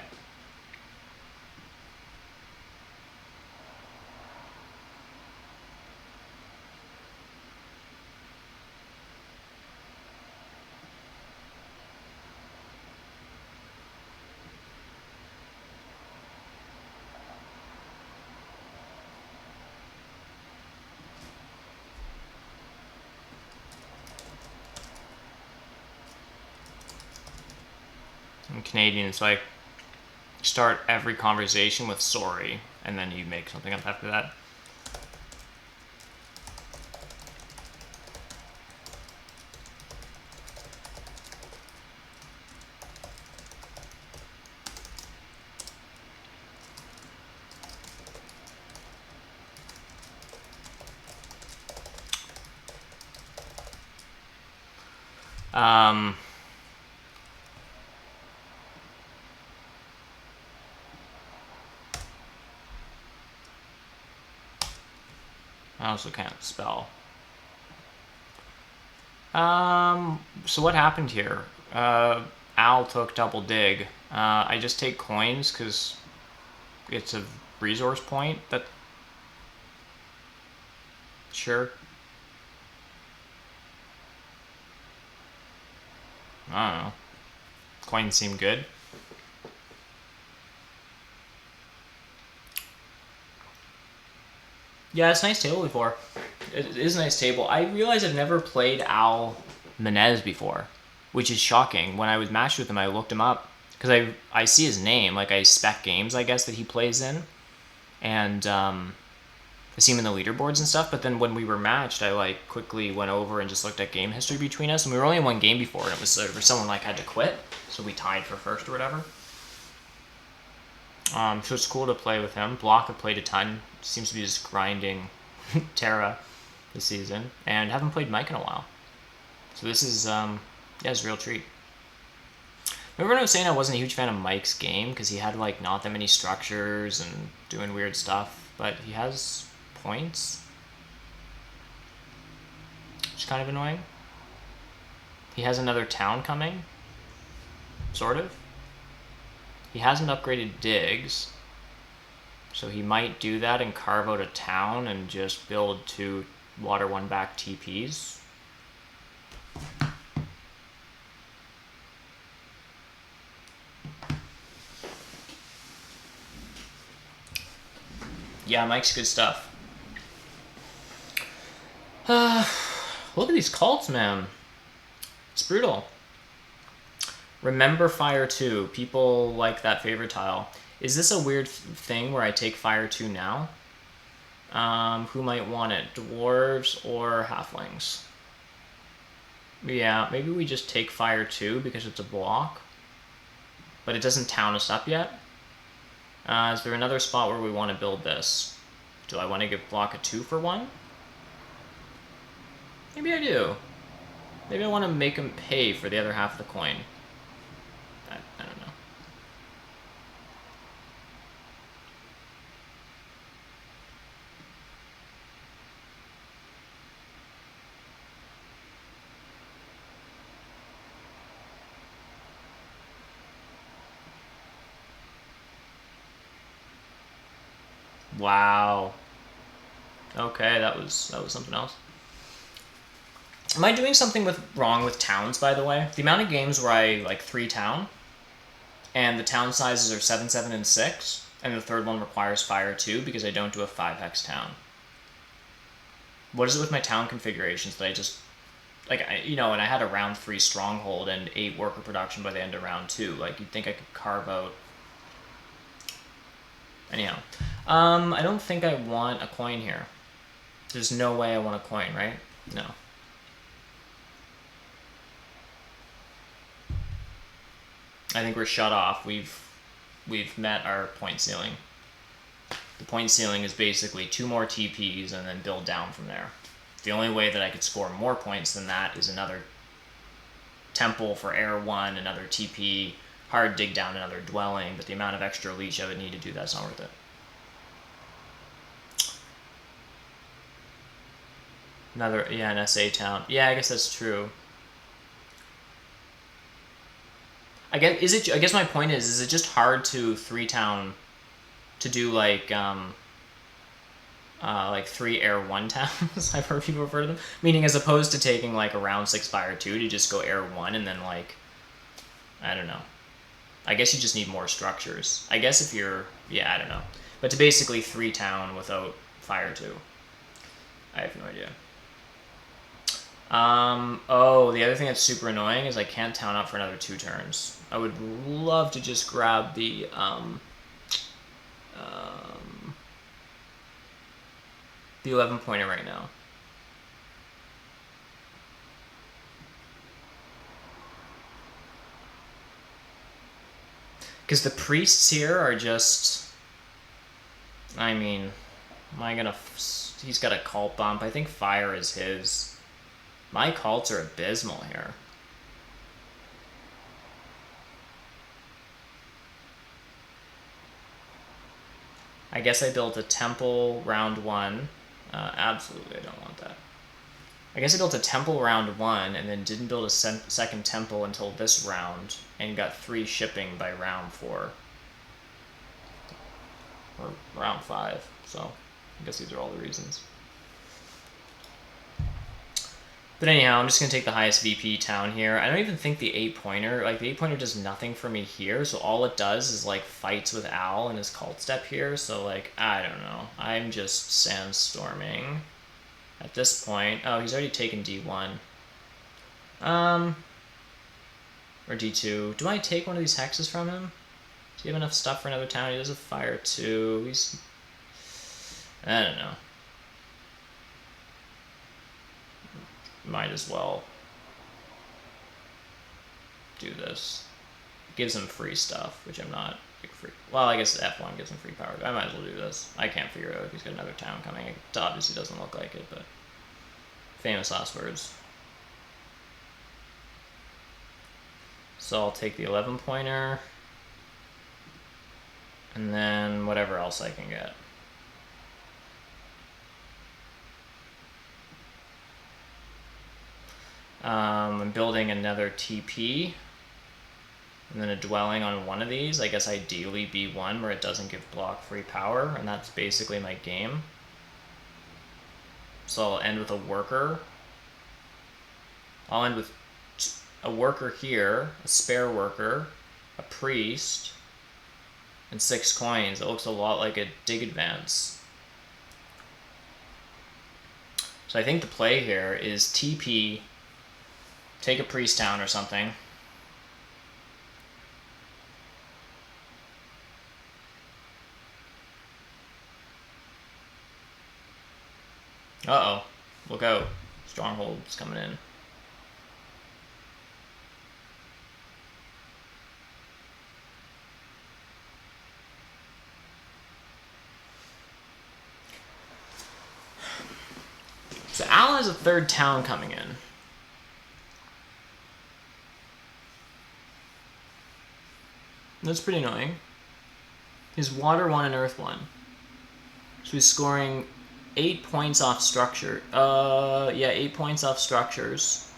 In Canadian, it's like start every conversation with sorry, and then you make something up after that. I also can't spell. So what happened here? Al took double dig. I just take coins because it's a resource point that... Sure. I don't know. Coins seem good. Yeah, it's a nice table before. It is a nice table. I realize I've never played Al Menez before, which is shocking. When I was matched with him, I looked him up because I see his name, like I spec games, I guess, that he plays in, and I see him in the leaderboards and stuff. But then when we were matched, I like quickly went over and just looked at game history between us, and we were only in one game before, and it was for someone like had to quit, so we tied for first or whatever. So it's cool to play with him. Block have played a ton. Seems to be just grinding Terra this season, and haven't played Mike in a while. So this is it's a real treat. Remember when I was saying I wasn't a huge fan of Mike's game because he had like not that many structures and doing weird stuff, but he has points, which is kind of annoying. He has another town coming, sort of. He hasn't upgraded digs, so he might do that and carve out a town and just build 2 water 1 back TPs. Yeah, Mike's good stuff. Look at these cults, man. It's brutal. Remember Fire 2. People like that favorite tile. Is this a weird thing where I take Fire 2 now? Who might want it? Dwarves or halflings? Yeah, maybe we just take Fire 2 because it's a block. But it doesn't town us up yet. Is there another spot where we want to build this? Do I want to give block a 2 for 1? Maybe I do. Maybe I want to make him pay for the other half of the coin. I don't know. Wow. Okay, that was something else. Am I doing something wrong with towns, by the way? The amount of games where I like 3 town, and the town sizes are 7, 7, and 6, and the third one requires Fire 2 because I don't do a 5-hex town. What is it with my town configurations that I just... Like, and I had a round 3 stronghold and 8 worker production by the end of round 2. Like, you'd think I could carve out... Anyhow. I don't think I want a coin here. There's no way I want a coin, right? No. I think we're shut off. We've met our point ceiling. The point ceiling is basically 2 more TPs and then build down from there. The only way that I could score more points than that is another temple for Air 1, another TP, hard dig down another dwelling, but the amount of extra leech I would need to do that's not worth it. Another, yeah, an SA town. Yeah, I guess that's true. I guess my point is it just hard to 3-town to do like 3 air 1 towns? I've heard people refer to them. Meaning as opposed to taking like a round 6 fire 2 to just go air 1 and then like, I don't know. I guess you just need more structures. I guess if you're, yeah, I don't know. But to basically 3-town without fire 2. I have no idea. Oh, the other thing that's super annoying is I can't town up for another 2 turns. I would love to just grab the, the 11 pointer right now. Because the priests here are just, I mean, am I gonna, he's got a cult bump. I think fire is his. My cults are abysmal here. I guess I built a temple round 1. Absolutely, I don't want that. I guess I built a temple round 1 and then didn't build a second temple until this round and got 3 shipping by round 4. Or round 5, so I guess these are all the reasons. But anyhow, I'm just going to take the highest VP town here. I don't even think the 8-pointer, like the 8-pointer does nothing for me here, so all it does is like fights with Al and his cult step here, so like, I don't know. I'm just sandstorming at this point. Oh, he's already taken D1. Or D2. Do I take one of these hexes from him? Does he have enough stuff for another town? He does a fire 2. He's, I don't know. Might as well do this. Gives him free stuff, which I'm not like free. Well, I guess F1 gives him free power. I might as well do this. I can't figure out if he's got another town coming. It obviously doesn't look like it, but famous last words. So I'll take the 11-pointer, and then whatever else I can get. I'm building another TP, and then a dwelling on one of these. I guess ideally B1 where it doesn't give block free power, and that's basically my game. So I'll end with a worker. I'll end with a worker here, a spare worker, a priest, and 6 coins. It looks a lot like a dig advance. So I think the play here is TP, take a priest town or something. Uh-oh. Look out. Stronghold's coming in. So Al has a 3rd town coming in. That's pretty annoying. He's water 1 and earth 1. So he's scoring 8 points off structure. Yeah, 8 points off structures.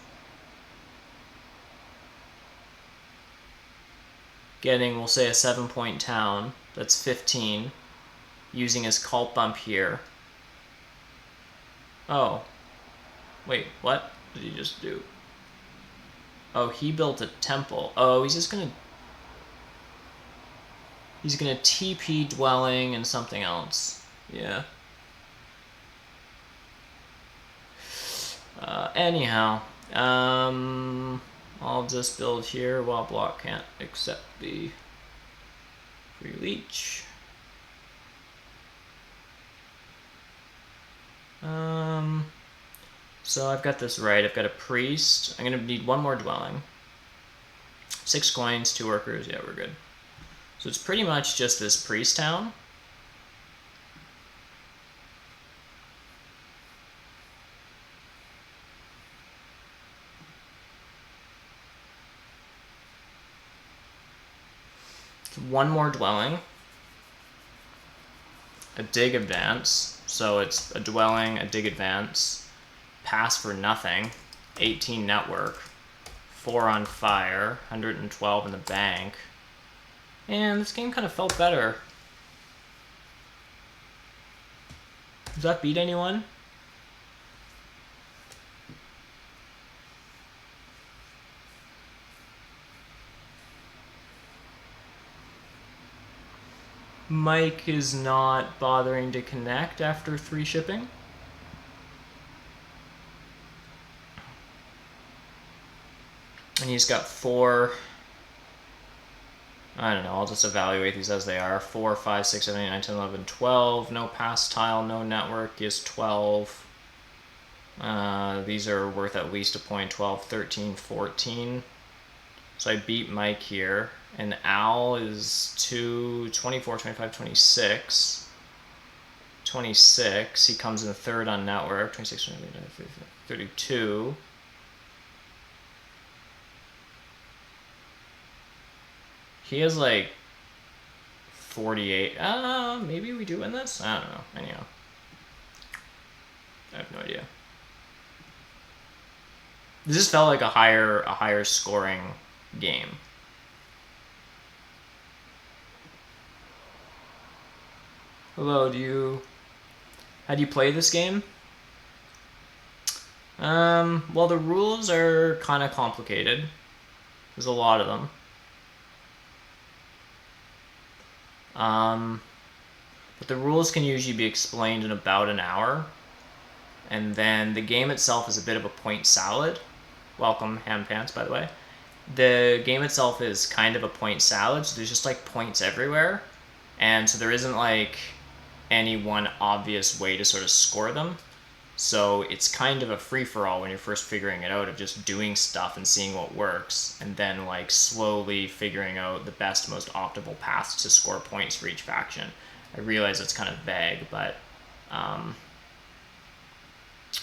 Getting, we'll say, a 7-point town. That's 15. Using his cult bump here. Oh. Wait, what did he just do? Oh, he built a temple. Oh, he's just gonna... He's gonna TP dwelling and something else. Yeah. Anyhow. I'll just build here while block can't accept the free leech. So I've got this right. I've got a priest. I'm going to need 1 more dwelling. 6 coins, 2 workers. Yeah, we're good. So it's pretty much just this priest town. one more dwelling, a dig advance, so it's a dwelling, a dig advance, pass for nothing, 18 network, 4 on fire, 112 in the bank, and this game kind of felt better. Does that beat anyone? Mike is not bothering to connect after 3 shipping. And he's got 4. I don't know, I'll just evaluate these as they are. 4, 5, 6, 7, 8, 9, 10, 11, 12. No pass tile, no network is 12. These are worth at least a point. 12, 13, 14. So I beat Mike here. And Al is 2, 24, 25, 26. 26. He comes in third on network. 26, 29, 32. He has like 48. Maybe we do win this? I don't know. Anyhow. I have no idea. This just felt like a higher scoring game. Hello, how do you play this game? Well, the rules are kind of complicated. There's a lot of them. But the rules can usually be explained in about an hour. And then the game itself is a bit of a point salad. Welcome, Ham Pants, by the way. The game itself is kind of a point salad, so there's just like points everywhere. And so there isn't like any one obvious way to sort of score them. So it's kind of a free-for-all when you're first figuring it out, of just doing stuff and seeing what works, and then like slowly figuring out the best, most optimal paths to score points for each faction. I realize it's kind of vague, but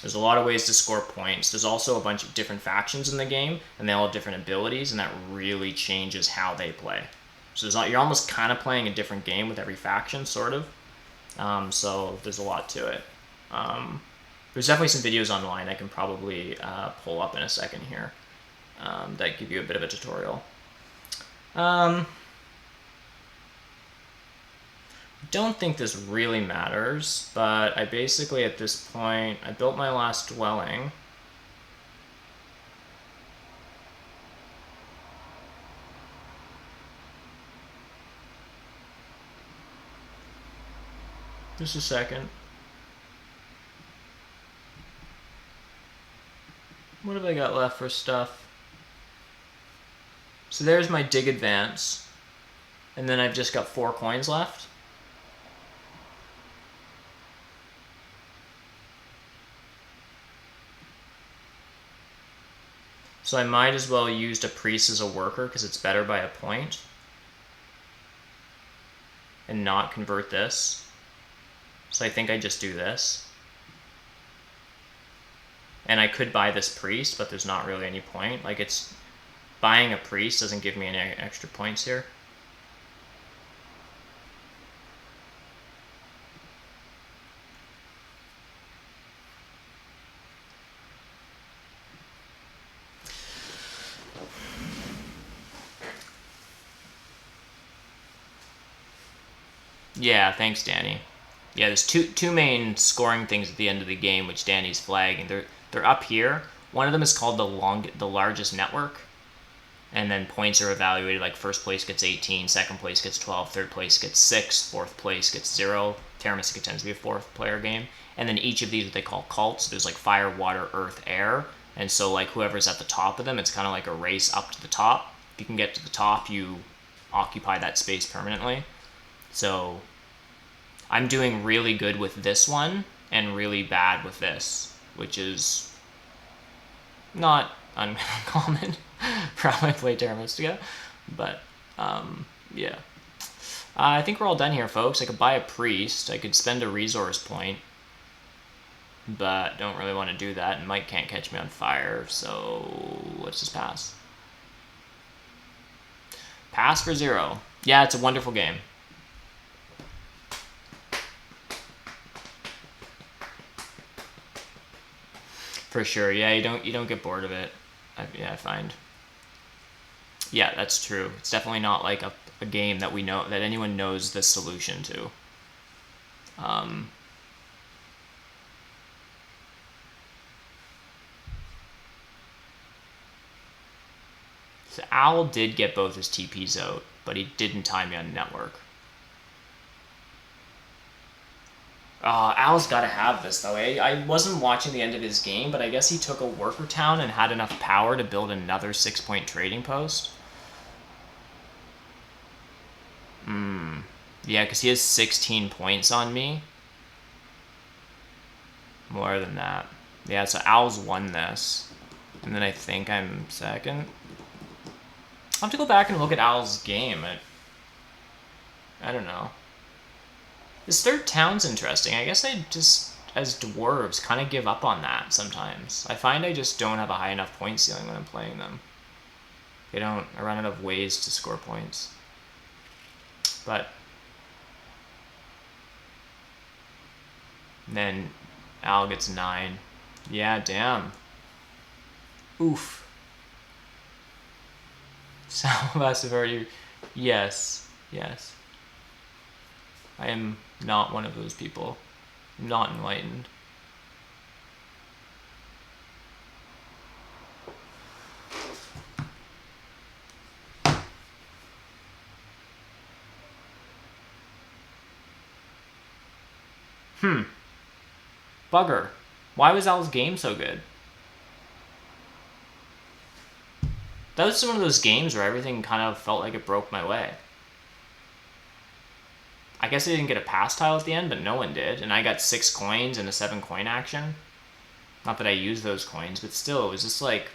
there's a lot of ways to score points. There's also a bunch of different factions in the game, and they all have different abilities, and that really changes how they play. So you're almost kind of playing a different game with every faction, sort of. So there's a lot to it. There's definitely some videos online I can probably pull up in a second here that give you a bit of a tutorial. Don't think this really matters, but I basically at this point, I built my last dwelling. Just a second. What have I got left for stuff? So there's my dig advance. And then I've just got 4 coins left. So I might as well use a priest as a worker because it's better by a point. And not convert this. So I think I just do this. And I could buy this priest, but there's not really any point. Like, it's buying a priest doesn't give me any extra points here. Yeah, thanks, Danny. Yeah, there's two main scoring things at the end of the game, which Danny's flagging. They're up here. One of them is called the largest network, and then points are evaluated. Like first place gets 18, second place gets 12, third place gets 6, fourth place gets 0. Terra Mystica tends to be a 4-player game, and then each of these what they call cults. There's like fire, water, earth, air, and so like whoever's at the top of them, it's kind of like a race up to the top. If you can get to the top, you occupy that space permanently. So I'm doing really good with this one and really bad with this, which is not uncommon for how I play Terra Mystica. But, yeah. I think we're all done here, folks. I could buy a priest. I could spend a resource point. But don't really want to do that. And Mike can't catch me on fire, so let's just pass. Pass for 0. Yeah, it's a wonderful game. For sure. Yeah, you don't get bored of it. I find. Yeah, that's true. It's definitely not like a game that we know that anyone knows the solution to. So Owl did get both his TPs out, but he didn't time me on network. Owl's got to have this, though. I wasn't watching the end of his game, but I guess he took a worker town and had enough power to build another 6-point trading post. Yeah, because he has 16 points on me. More than that. Yeah, so Owl's won this. And then I think I'm second. I'll have to go back and look at Owl's game. I don't know. This third town's interesting. I guess I just, as dwarves, kind of give up on that sometimes. I find I just don't have a high enough point ceiling when I'm playing them. I run out of ways to score points. But then Al gets 9. Yeah, damn. Oof. Some of us have already... Yes. I am not one of those people. I'm not enlightened. Bugger. Why was Al's game so good? That was one of those games where everything kind of felt like it broke my way. I guess I didn't get a pass tile at the end, but no one did. And I got 6 coins and a 7 coin action. Not that I used those coins, but still, it was just like...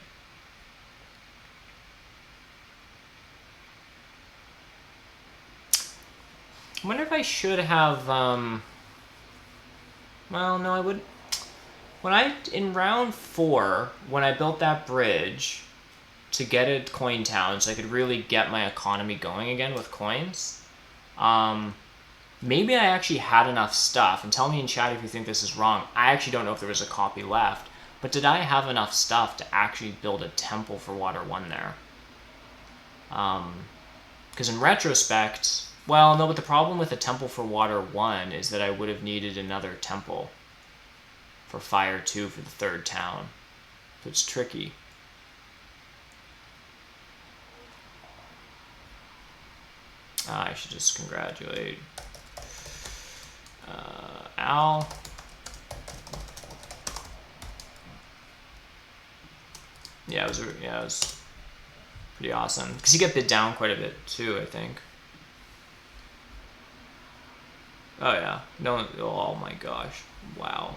I wonder if I should have... Well, no, I would... In round 4, when I built that bridge to get a coin town so I could really get my economy going again with coins, maybe I actually had enough stuff, and tell me in chat if you think this is wrong. I actually don't know if there was a copy left, but did I have enough stuff to actually build a temple for Water 1 there? Because in retrospect, well, no, but the problem with a temple for Water 1 is that I would have needed another temple for Fire 2 for the 3rd town. So it's tricky. I should just congratulate Al. Yeah, it was pretty awesome. Because you get bid down quite a bit too, I think. Oh yeah. No. Oh my gosh. Wow.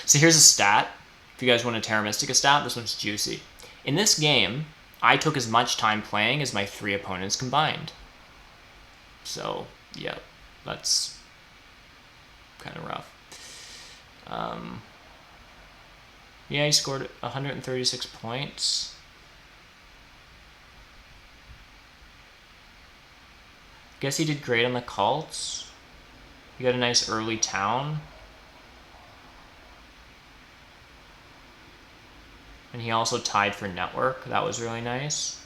So here's a stat. If you guys want a Terra Mystica stat, this one's juicy. In this game, I took as much time playing as my 3 opponents combined. So, yeah, that's kind of rough. Yeah, he scored 136 points. Guess he did great on the cults. He got a nice early town. And he also tied for network. That was really nice.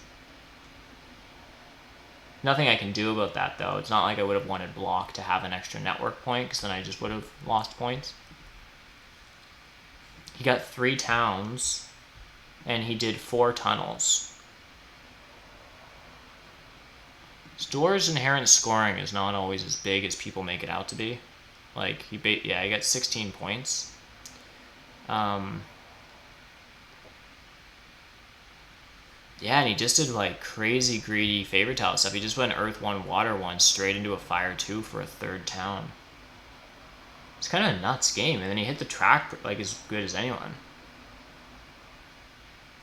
Nothing I can do about that, though. It's not like I would have wanted Block to have an extra network point, because then I just would have lost points. He got 3 towns, and he did 4 tunnels. Dwarves' inherent scoring is not always as big as people make it out to be. Like, he got 16 points. Yeah, and he just did like crazy greedy favor tile stuff. He just went Earth 1, Water 1 straight into a Fire 2 for a 3rd town. It's kind of a nuts game, and then he hit the track like as good as anyone.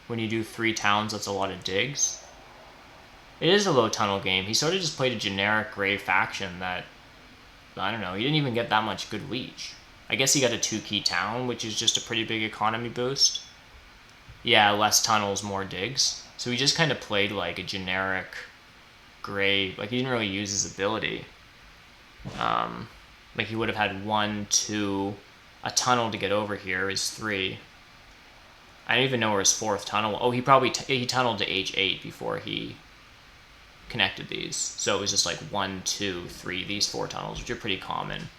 When you do 3 towns, that's a lot of digs. It is a low tunnel game. He sort of just played a generic gray faction that, I don't know, he didn't even get that much good leech. I guess he got a 2-key town, which is just a pretty big economy boost. Yeah, less tunnels, more digs. So he just kind of played like a generic gray, like he didn't really use his ability. Like he would have had 1, 2, a tunnel to get over here is 3. I don't even know where his 4th tunnel. Oh, he probably he tunneled to H8 before he connected these. So it was just like 1, 2, 3, these 4 tunnels, which are pretty common.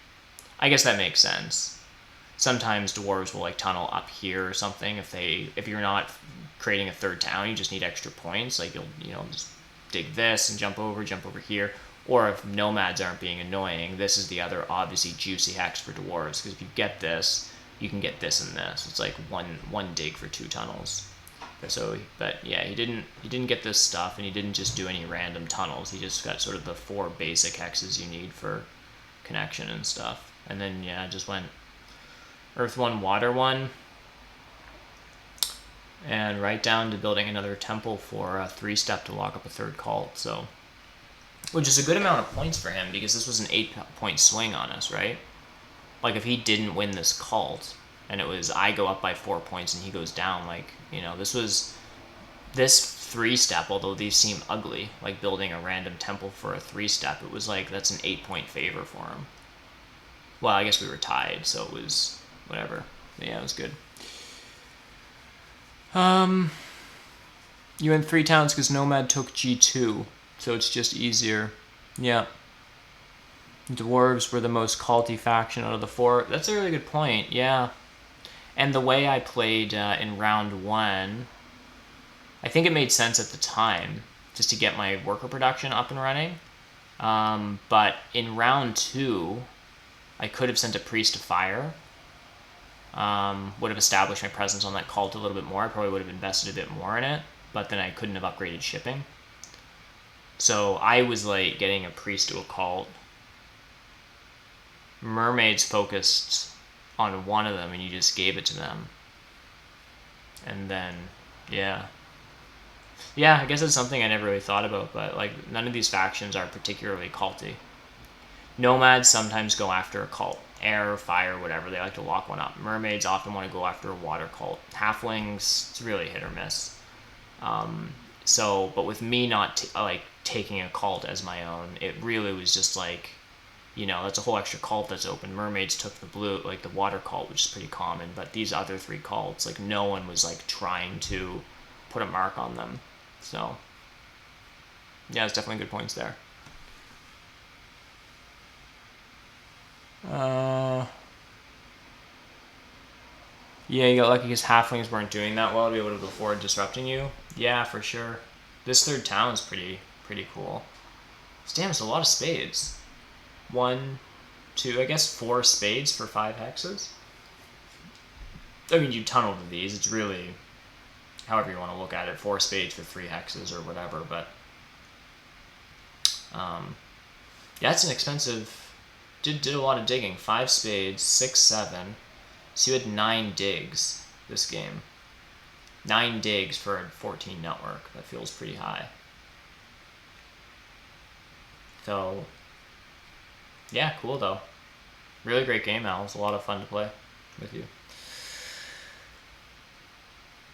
I guess that makes sense. Sometimes dwarves will like tunnel up here or something if you're not creating a 3rd town, you just need extra points. Like you'll just dig this and jump over here. Or if nomads aren't being annoying, this is the other obviously juicy hex for dwarves, because if you get this, you can get this and this. It's like one dig for 2 tunnels. But yeah, he didn't get this stuff, and he didn't just do any random tunnels. He just got sort of the 4 basic hexes you need for connection and stuff. And then yeah, just went Earth 1, Water 1, and right down to building another temple for a 3-step to lock up a 3rd cult. So, which is a good amount of points for him, because this was an 8-point swing on us, right? Like if he didn't win this cult, and it was I go up by 4 points and he goes down, like, this 3-step, although these seem ugly, like building a random temple for a 3-step, it was like that's an 8-point favor for him. Well, I guess we were tied, so it was whatever. But yeah, it was good. You win 3 towns because Nomad took G2, so it's just easier. Yeah. Dwarves were the most culty faction out of the 4. That's a really good point, yeah. And the way I played in round 1, I think it made sense at the time, just to get my worker production up and running. But in round 2, I could have sent a priest to fire. Would have established my presence on that cult a little bit more. I probably would have invested a bit more in it, but then I couldn't have upgraded shipping. So I was like getting a priest to a cult. Mermaids focused on one of them, and you just gave it to them. And then, yeah. Yeah, I guess it's something I never really thought about, but like none of these factions are particularly culty. Nomads sometimes go after a cult. Air, fire, whatever, they like to lock one up. Mermaids often want to go after a water cult. Halflings, it's really hit or miss. But with me not taking a cult as my own, it really was just like, that's a whole extra cult that's open. Mermaids took the blue, like the water cult, which is pretty common, but these other 3 cults, like no one was like trying to put a mark on them. So yeah, it's definitely good points there. Yeah, you got lucky because halflings weren't doing that well to be able to go forward disrupting you. Yeah, for sure. This 3rd town is pretty cool. Damn, it's a lot of spades. 1, 2, I guess 4 spades for 5 hexes. I mean, you tunnel to these. It's really, however you want to look at it, 4 spades for 3 hexes or whatever. But yeah, it's an expensive. Did a lot of digging. 5 spades, 6, 7. So you had 9 digs this game. 9 digs for a 14 network. That feels pretty high. So yeah, cool though. Really great game, Al. It was a lot of fun to play with you.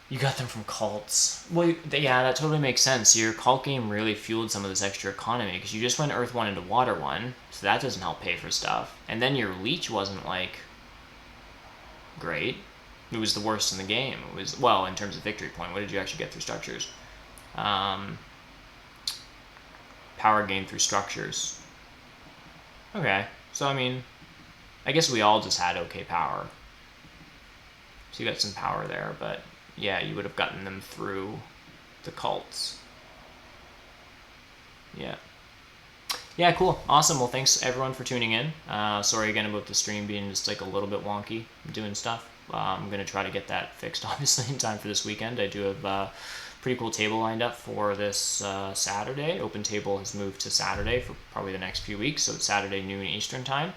You got them from cults. Well, yeah, that totally makes sense. Your cult game really fueled some of this extra economy, because you just went Earth 1 into Water 1, so that doesn't help pay for stuff. And then your leech wasn't, like, great. It was the worst in the game. It was, well, in terms of victory point, what did you actually get through structures? Power gain through structures. Okay, so I mean, I guess we all just had okay power. So you got some power there, but yeah, you would have gotten them through the cults. Yeah. Yeah, cool. Awesome. Well, thanks everyone for tuning in. Sorry again about the stream being just like a little bit wonky. I'm doing stuff. I'm going to try to get that fixed, obviously, in time for this weekend. I do have a pretty cool table lined up for this Saturday. Open table has moved to Saturday for probably the next few weeks, so it's Saturday noon Eastern time.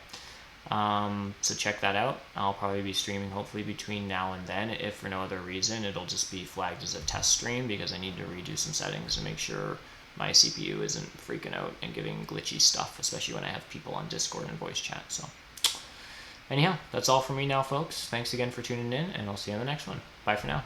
So check that out. I'll probably be streaming hopefully between now and then. If for no other reason, it'll just be flagged as a test stream, because I need to redo some settings to make sure my CPU isn't freaking out and giving glitchy stuff, especially when I have people on Discord and voice chat. So anyhow, that's all for me now, folks. Thanks again for tuning in, and I'll see you on the next one. Bye for now.